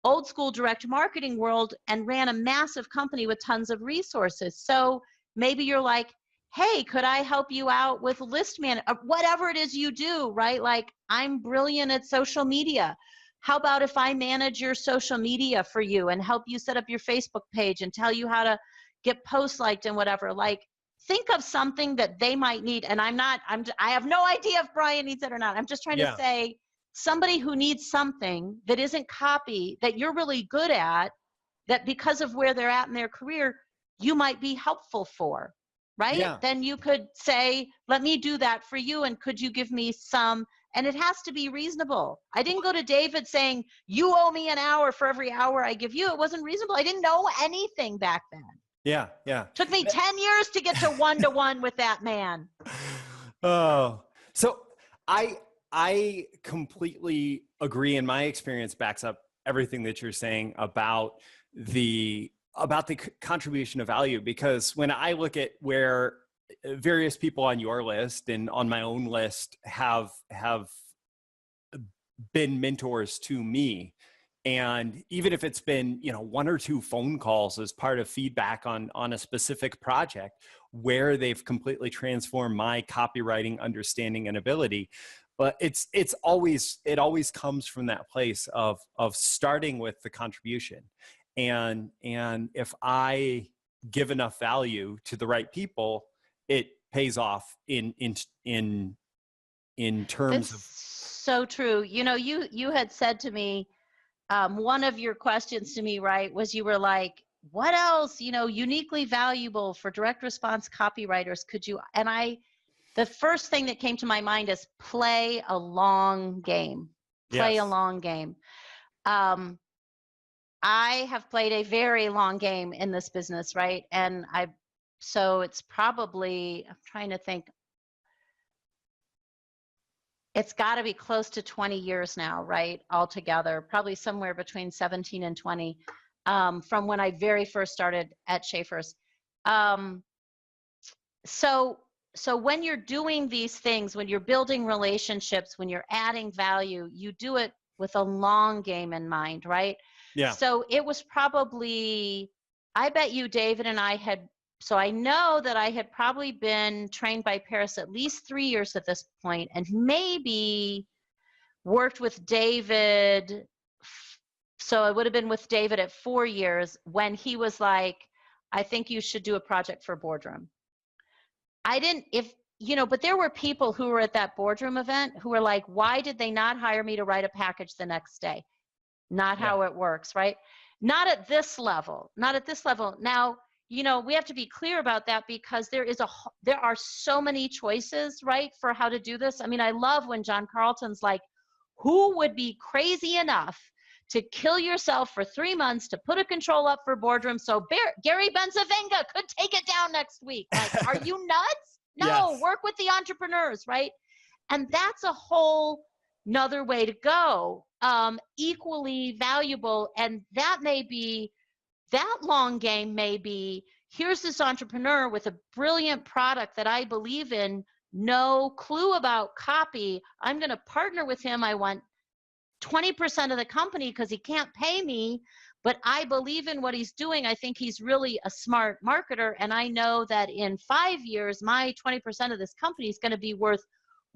old school direct marketing world and ran a massive company with tons of resources. So maybe you're like, hey, could I help you out with list management? Whatever it is you do, right? Like, I'm brilliant at social media. How about if I manage your social media for you and help you set up your Facebook page and tell you how to get posts liked and whatever? Like, think of something that they might need. And I have no idea if Brian needs it or not. I'm just trying to say, somebody who needs something that isn't copy, that you're really good at, that because of where they're at in their career, you might be helpful for, right? Yeah. Then you could say, let me do that for you, and could you give me some And it has to be reasonable. I didn't go to David saying, you owe me an hour for every hour I give you. It wasn't reasonable. I didn't know anything back then. Yeah, yeah. Took me 10 years to get to one-to-one with that man. Oh, so I completely agree, and my experience backs up everything that you're saying about the contribution of value, because when I look at where various people on your list and on my own list have been mentors to me, and even if it's been, you know, 1 or 2 phone calls as part of feedback on a specific project where they've completely transformed my copywriting understanding and ability, but it always comes from that place of starting with the contribution. And if I give enough value to the right people, it pays off in terms of. So true. You know, you had said to me, one of your questions to me, right, was you were like, what else, you know, uniquely valuable for direct response copywriters could you, and the first thing that came to my mind is play a long game. Play Yes. a long game. I have played a very long game in this business, right? And so it's probably, I'm trying to think, it's got to be close to 20 years now, right? Altogether, probably somewhere between 17 and 20, from when I very first started at Schaefer's. So when you're doing these things, when you're building relationships, when you're adding value, you do it with a long game in mind, right? Yeah. So it was probably, I bet you David and I had, so I know that I had probably been trained by Parris at least 3 years at this point, and maybe worked with David. So I would have been with David at 4 years when he was like, I think you should do a project for Boardroom. I didn't, but there were people who were at that Boardroom event who were like, why did they not hire me to write a package the next day? Not how it works, right? Not at this level, not at this level. Now, you know, we have to be clear about that, because there are so many choices, right, for how to do this. I mean, I love when John Carlton's like, who would be crazy enough to kill yourself for 3 months to put a control up for Boardroom so Gary Benzavenga could take it down next week? Like, are you nuts? No, Yes. Work with the entrepreneurs, right? And that's a whole nother way to go, equally valuable. And that long game may be, here's this entrepreneur with a brilliant product that I believe in, no clue about copy. I'm going to partner with him. I want 20% of the company because he can't pay me, but I believe in what he's doing. I think he's really a smart marketer. And I know that in 5 years, my 20% of this company is going to be worth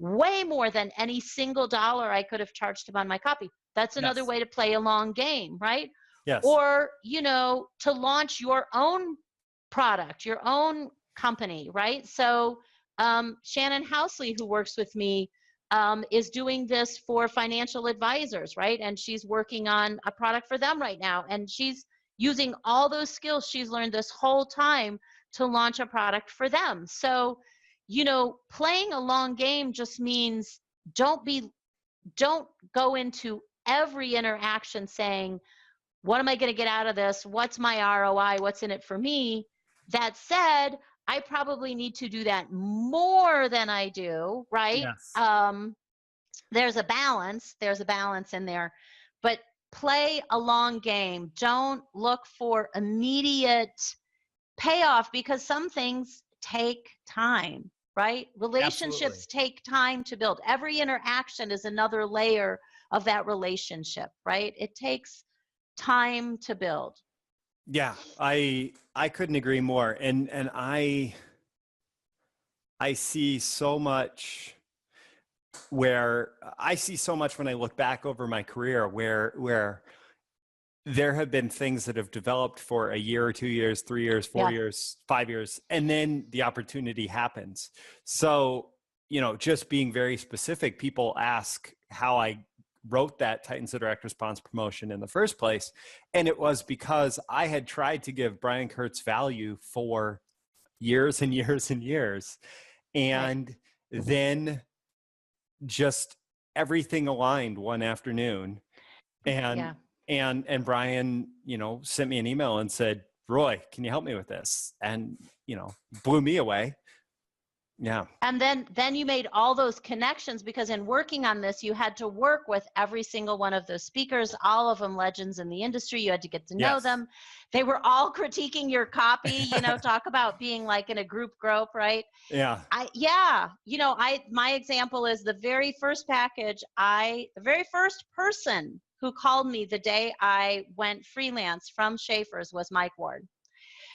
way more than any single dollar I could have charged him on my copy. That's another way to play a long game, right? Yes. Or, you know, to launch your own product, your own company, right? So Shannon Housley, who works with me, is doing this for financial advisors, right? And she's working on a product for them right now. And she's using all those skills she's learned this whole time to launch a product for them. So, you know, playing a long game just means don't go into every interaction saying, what am I going to get out of this? What's my ROI? What's in it for me? That said, I probably need to do that more than I do, right? Yes. There's a balance in there, but play a long game. Don't look for immediate payoff, because some things take time, right? Relationships take time to build. Every interaction is another layer of that relationship, right? It takes time to build. Yeah, I couldn't agree more. And I see so much when I look back over my career where there have been things that have developed for a year or 2 years, 3 years, 4 years, 5 years, and then the opportunity happens. So, you know, just being very specific, people ask how I wrote that Titans the Direct Response promotion in the first place. And it was because I had tried to give Brian Kurtz value for years and years and years. And then just everything aligned one afternoon. And, and Brian, you know, sent me an email and said, Roy, can you help me with this? And, you know, blew me away. Yeah. And then you made all those connections, because in working on this, you had to work with every single one of those speakers, all of them legends in the industry. You had to get to know them. They were all critiquing your copy, you know, talk about being like in a group, right? Yeah. You know, my example is the very first package, the very first person who called me the day I went freelance from Schaefer's was Mike Ward.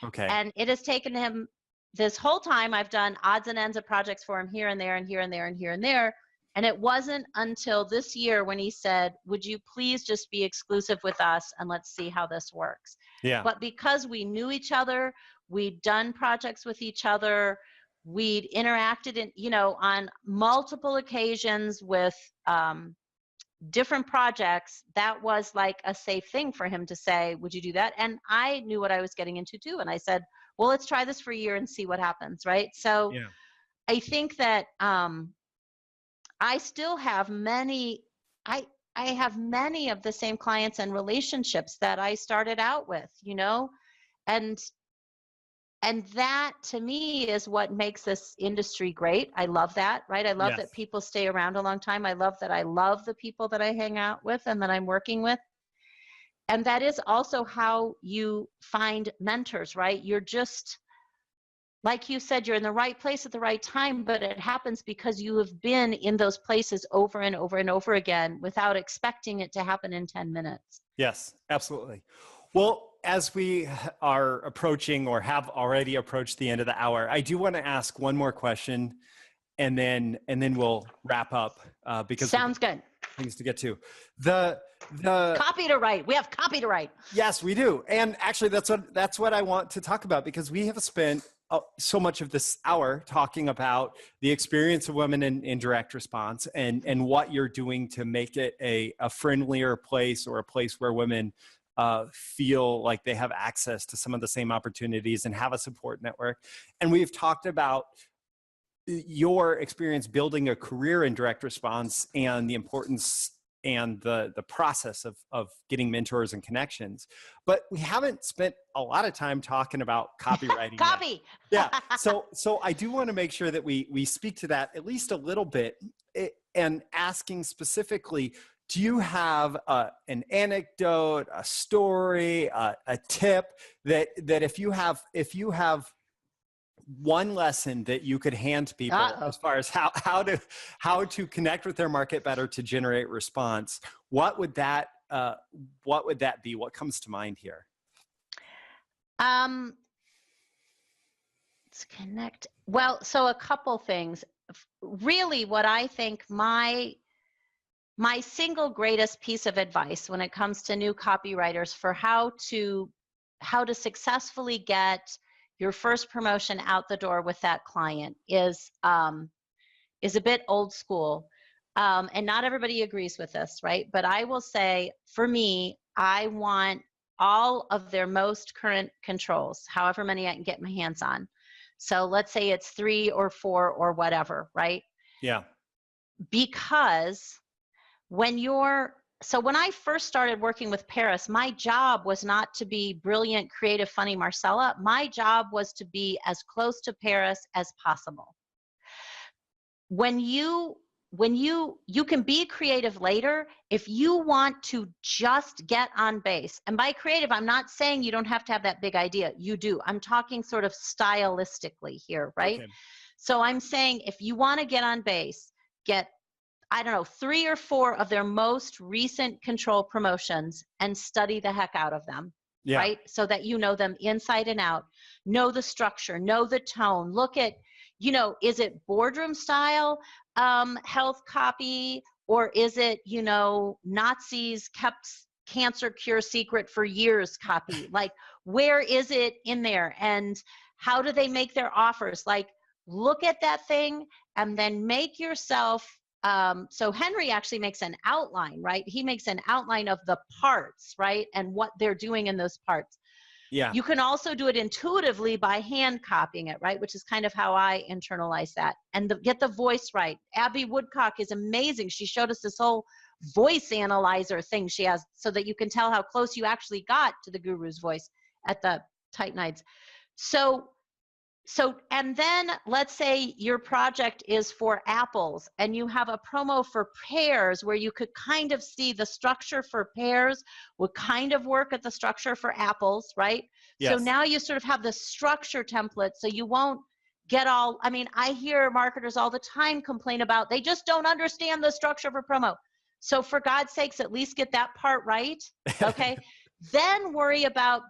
Okay. And it has taken him, this whole time I've done odds and ends of projects for him here and there and here and there and here and there. And it wasn't until this year when he said, would you please just be exclusive with us and let's see how this works. Yeah. But because we knew each other, we'd done projects with each other, we'd interacted in, you know, on multiple occasions with different projects, that was like a safe thing for him to say, would you do that? And I knew what I was getting into too. And I said, well, let's try this for a year and see what happens, right? So I think that I still have many, I have many of the same clients and relationships that I started out with, you know, and that to me is what makes this industry great. I love that, right? I love that people stay around a long time. I love the people that I hang out with and that I'm working with. And that is also how you find mentors, right? You're just, like you said, you're in the right place at the right time, but it happens because you have been in those places over and over and over again without expecting it to happen in 10 minutes. Yes, absolutely. Well, as we are approaching or have already approached the end of the hour, I do want to ask one more question and then we'll wrap up because sounds good. Things to get to. The copy to write. We have copy to write. Yes, we do. And actually that's what I want to talk about, because we have spent so much of this hour talking about the experience of women in direct response and what you're doing to make it a friendlier place, or a place where women feel like they have access to some of the same opportunities and have a support network. And we've talked about your experience building a career in direct response and the importance and the process of getting mentors and connections. But we haven't spent a lot of time talking about copywriting. Copy. Yeah. So I do want to make sure that we speak to that at least a little bit, and asking specifically, do you have an anecdote, a story, a tip that if you have one lesson that you could hand to people as far as how to connect with their market better to generate response, what would that be? What comes to mind here? Let's connect. Well, so a couple things. Really, what I think my single greatest piece of advice when it comes to new copywriters for how to successfully get your first promotion out the door with that client is a bit old school. And not everybody agrees with this, right? But I will say, for me, I want all of their most current controls, however many I can get my hands on. So let's say it's 3 or 4 or whatever, right? Yeah. Because when I first started working with Parris, my job was not to be brilliant, creative, funny Marcella. My job was to be as close to Parris as possible. When you can be creative later if you want to just get on base. And by creative, I'm not saying you don't have to have that big idea. You do. I'm talking sort of stylistically here, right? Okay. So I'm saying if you want to get on base, get, I don't know, 3 or 4 of their most recent control promotions and study the heck out of them, right? So that you know them inside and out, know the structure, know the tone, look at, is it boardroom style health copy, or is it, Nazis kept cancer cure secret for years copy? Like, where is it in there? And how do they make their offers? Like, look at that thing and then make yourself, so Henry actually makes an outline, right? He makes an outline of the parts, right? And what they're doing in those parts. Yeah. You can also do it intuitively by hand copying it, right? Which is kind of how I internalize that. And get the voice right. Abby Woodcock is amazing. She showed us this whole voice analyzer thing she has so that you can tell how close you actually got to the guru's voice at the Titanides. And then let's say your project is for apples and you have a promo for pears where you could kind of see the structure for pears would kind of work at the structure for apples, right? Yes. So now you sort of have the structure template so you won't get all, I mean, I hear marketers all the time complain about they just don't understand the structure for promo. So for God's sakes, at least get that part right, okay? Then worry about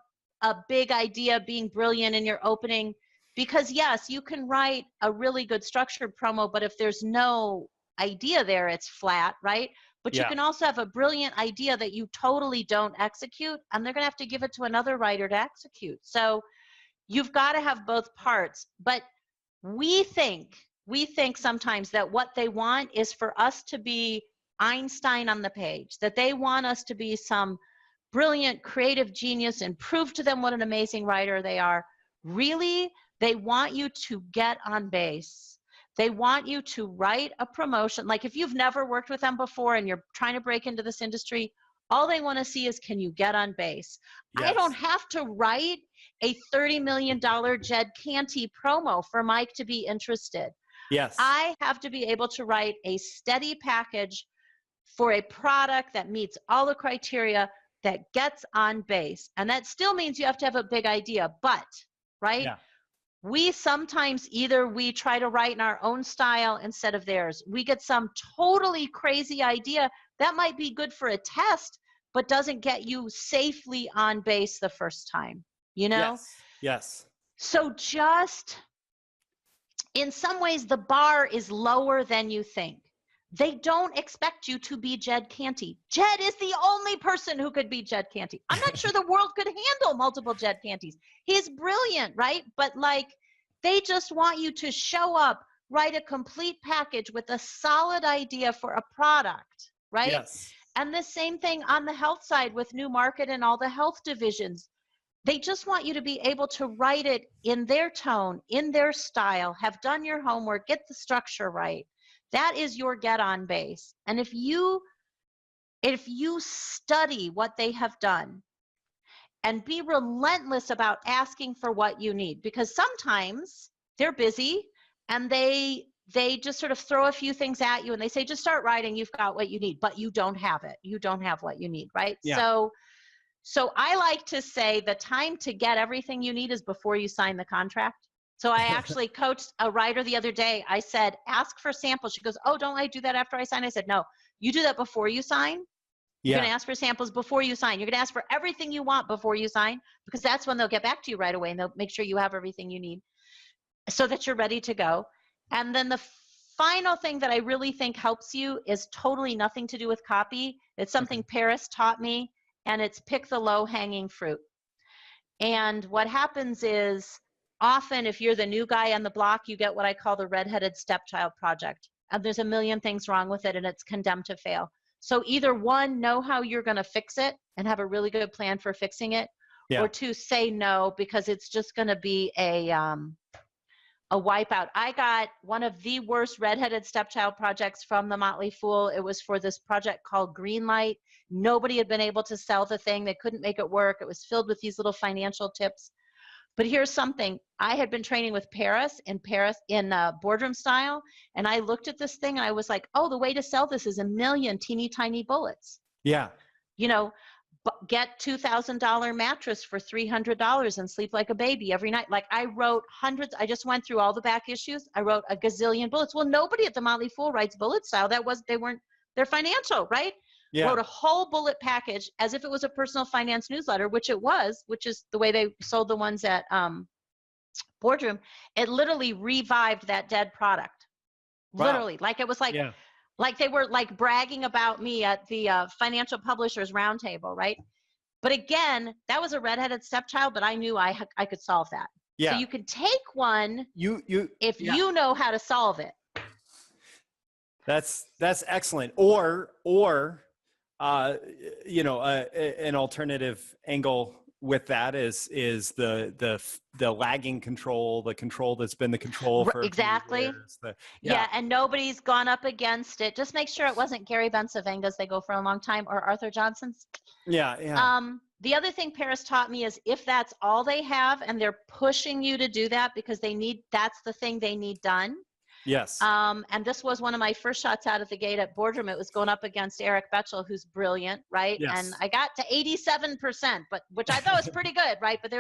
a big idea being brilliant in your opening. Because yes, you can write a really good structured promo, but if there's no idea there, it's flat, right? But you can also have a brilliant idea that you totally don't execute, and they're gonna have to give it to another writer to execute. So you've gotta have both parts. But we think sometimes that what they want is for us to be Einstein on the page, that they want us to be some brilliant creative genius and prove to them what an amazing writer they are. Really, they want you to get on base. They want you to write a promotion. Like if you've never worked with them before and you're trying to break into this industry, all they want to see is, can you get on base? Yes. I don't have to write a $30 million Jed Canty promo for Mike to be interested. Yes. I have to be able to write a steady package for a product that meets all the criteria that gets on base. And that still means you have to have a big idea, but, right? Yeah. We sometimes we try to write in our own style instead of theirs. We get some totally crazy idea that might be good for a test, but doesn't get you safely on base the first time, you know? Yes. Yes. So just, in some ways, the bar is lower than you think. They don't expect you to be Jed Canty. Jed is the only person who could be Jed Canty. I'm not sure the world could handle multiple Jed Cantys. He's brilliant, right? But like, they just want you to show up, write a complete package with a solid idea for a product, right? Yes. And the same thing on the health side with New Market and all the health divisions. They just want you to be able to write it in their tone, in their style, have done your homework, get the structure right. That is your get on base. And if you study what they have done and be relentless about asking for what you need, because sometimes they're busy and they just sort of throw a few things at you and they say, just start writing, you've got what you need, but you don't have it. You don't have what you need, right? Yeah. So I like to say the time to get everything you need is before you sign the contract. So I actually coached a writer the other day. I said, ask for samples. She goes, oh, don't I do that after I sign? I said, no, you do that before you sign. You're going to ask for samples before you sign. You're going to ask for everything you want before you sign, because that's when they'll get back to you right away and they'll make sure you have everything you need so that you're ready to go. And then the final thing that I really think helps you is totally nothing to do with copy. It's something Parris taught me, and it's pick the low-hanging fruit. And what happens is, often, if you're the new guy on the block, you get what I call the redheaded stepchild project. And there's a million things wrong with it, and it's condemned to fail. So either one, know how you're going to fix it and have a really good plan for fixing it, or two, say no, because it's just going to be a wipeout. I got one of the worst redheaded stepchild projects from the Motley Fool. It was for this project called Greenlight. Nobody had been able to sell the thing. They couldn't make it work. It was filled with these little financial tips. But here's something. I had been training with Parris in Boardroom style, and I looked at this thing and I was like, oh, the way to sell this is a million teeny tiny bullets. Yeah. You know, get $2,000 mattress for $300 and sleep like a baby every night. Like, I wrote hundreds. I just went through all the back issues. I wrote a gazillion bullets. Well, nobody at the Motley Fool writes bullet style. They're financial, right? Yeah. Wrote a whole bullet package as if it was a personal finance newsletter, which it was, which is the way they sold the ones at Boardroom. It literally revived that dead product. Wow. Literally. Like it was like, like they were like bragging about me at the Financial Publishers Roundtable, right? But again, that was a redheaded stepchild, but I knew I could solve that. Yeah. So you can take one if you know how to solve it. That's excellent. Or you know, an alternative angle with that is the lagging control, the control that's been the control for exactly. years. Yeah, and nobody's gone up against it. Just make sure it wasn't Gary Bencivenga's, they go for a long time, or Arthur Johnson's. Yeah. The other thing Parris taught me is if that's all they have and they're pushing you to do that because that's the thing they need done. Yes. And this was one of my first shots out of the gate at Boardroom. It was going up against Eric Betchel, who's brilliant, right? Yes. And I got to 87%, which I thought was pretty good, right? But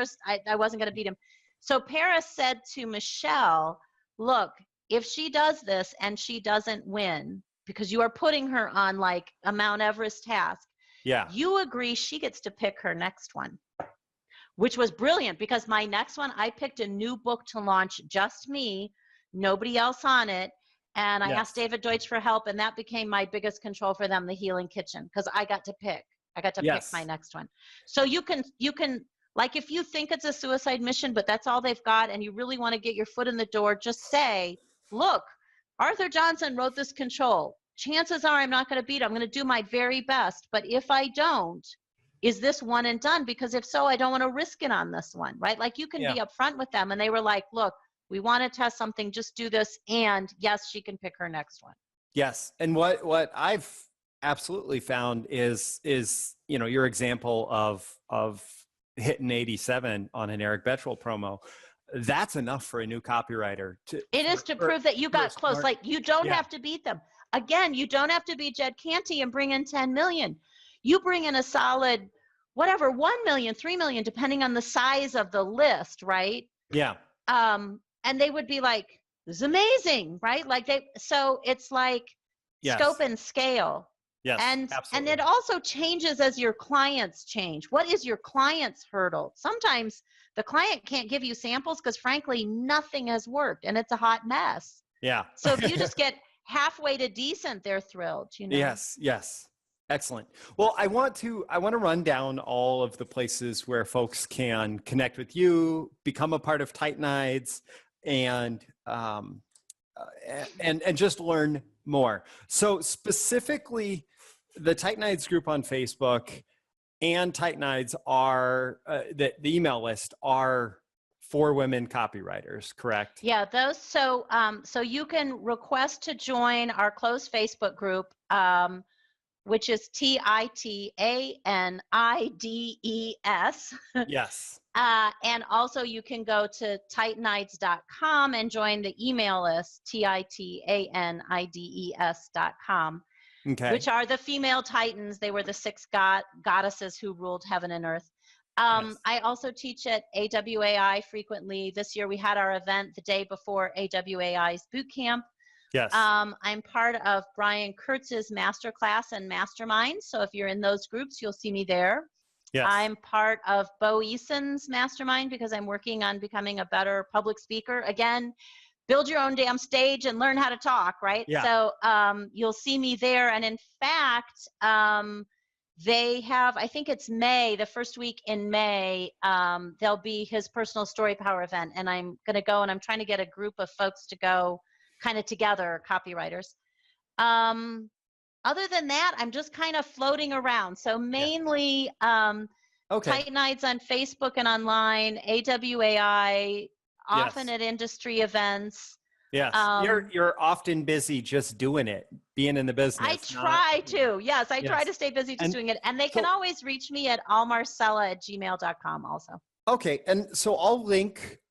I wasn't going to beat him. So Parris said to Michelle, look, if she does this and she doesn't win, because you are putting her on like a Mount Everest task, you agree she gets to pick her next one, which was brilliant because my next one, I picked a new book to launch, just me, nobody else on it. And I asked David Deutsch for help, and that became my biggest control for them, the Healing Kitchen, because I got to pick pick my next one. So you can, like, if you think it's a suicide mission, but that's all they've got, and you really want to get your foot in the door, just say, look, Arthur Johnson wrote this control. Chances are I'm not going to beat it. I'm going to do my very best. But if I don't, is this one and done? Because if so, I don't want to risk it on this one, right? Like, you can be upfront with them. And they were like, look, we want to test something, just do this. And yes, she can pick her next one. Yes. And what I've absolutely found is, your example of hitting 87 on an Eric Betchel promo. That's enough for a new copywriter to prove that you got close. Like, you don't have to beat them. Again, you don't have to beat Jed Canty and bring in 10 million. You bring in a solid, whatever, 1 million, 3 million, depending on the size of the list, right? Yeah. And they would be like, this is amazing, right? Like, so it's like scope and scale. Yes, and absolutely. And it also changes as your clients change. What is your client's hurdle? Sometimes the client can't give you samples because, frankly, nothing has worked and it's a hot mess. Yeah. So if you just get halfway to decent, they're thrilled. Yes. Excellent. Well, I want to run down all of the places where folks can connect with you, become a part of Titanides, and just learn more. So specifically, the Titanides group on Facebook and Titanides are the email list are for women copywriters, correct? Yeah, those. So you can request to join our closed Facebook group, which is Titanides. Yes. And also you can go to Titanides.com and join the email list, Titanides.com, which are the female titans. They were the 6 goddesses who ruled heaven and earth. I also teach at AWAI frequently. This year we had our event the day before AWAI's boot camp. Yes. I'm part of Brian Kurtz's masterclass and mastermind. So if you're in those groups, you'll see me there. Yes. I'm part of Bo Eason's mastermind because I'm working on becoming a better public speaker. Again, build your own damn stage and learn how to talk, right? Yeah. So you'll see me there. And in fact, they have, I think it's May, the first week in May, there'll be his personal story power event. And I'm going to go, and I'm trying to get a group of folks to go kind of together, copywriters. Other than that, I'm just kind of floating around. So mainly Titanides on Facebook and online, AWAI, often at industry events. Yes, you're often busy just doing it, being in the business. I try to. Yes, I try to stay busy just doing it. And they can always reach me at allmarcella@gmail.com also. Okay, and so I'll link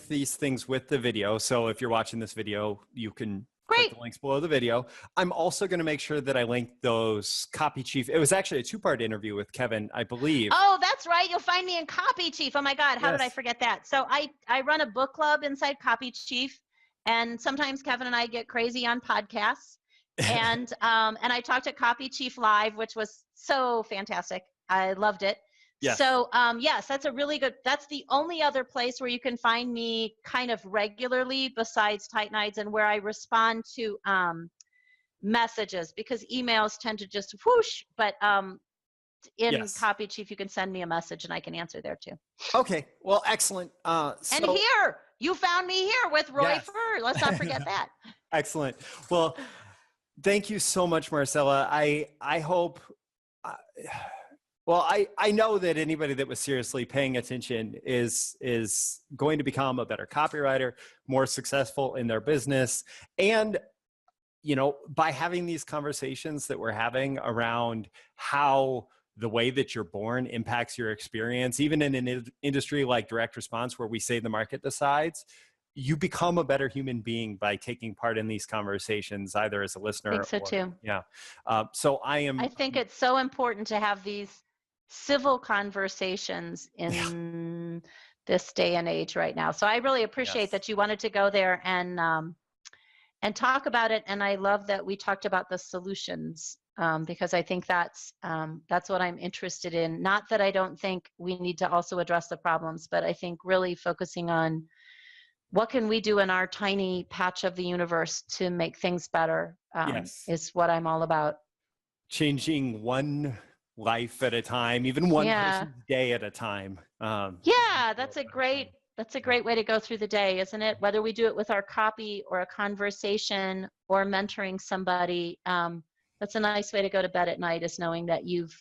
these things with the video. So if you're watching this video, you can click the links below the video. I'm also going to make sure that I link those Copy Chief. It was actually a 2-part interview with Kevin, I believe. Oh, that's right. You'll find me in Copy Chief. Oh my God, how did I forget that? So I run a book club inside Copy Chief, and sometimes Kevin and I get crazy on podcasts. And I talked at Copy Chief Live, which was so fantastic. I loved it. Yes. So yes, that's a really good, that's the only other place where you can find me kind of regularly besides Titanides, and where I respond to messages, because emails tend to just whoosh, but in Copy Chief, you can send me a message and I can answer there too. Okay, well, excellent. And here, you found me here with Roy Furr. Let's not forget that. Excellent. Well, thank you so much, Marcella. I hope Well, I know that anybody that was seriously paying attention is going to become a better copywriter, more successful in their business. And, you know, by having these conversations that we're having around how the way that you're born impacts your experience, even in an industry like direct response, where we say the market decides, you become a better human being by taking part in these conversations, either as a I listener think so or, too. yeah. So I think it's so important to have these civil conversations yeah, in this day and age right now. So I really appreciate yes, that you wanted to go there and talk about it. And I love that we talked about the solutions, because I think that's what I'm interested in. Not that I don't think we need to also address the problems, but I think really focusing on what can we do in our tiny patch of the universe to make things better, yes. is what I'm all about. Changing one life at a time, even one Yeah. person's day at a time. Yeah, World that's a at a time. Yeah. great way to go through the day, isn't it? Whether we do it with our copy or a conversation or mentoring somebody, that's a nice way to go to bed at night, is knowing that you've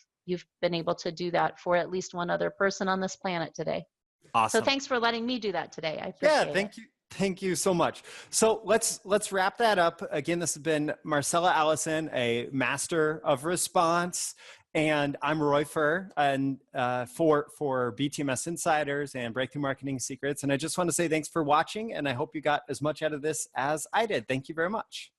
been able to do that for at least one other person on this planet today. So Awesome. thanks for letting me do that today. I Yeah, appreciate it. thank you. Thank you so much. So let's wrap that up. Again, this has been Marcella Allison, a master of response, and I'm Roy Furr, and for BTMS Insiders and Breakthrough Marketing Secrets. And I just want to say thanks for watching, and I hope you got as much out of this as I did. Thank you very much.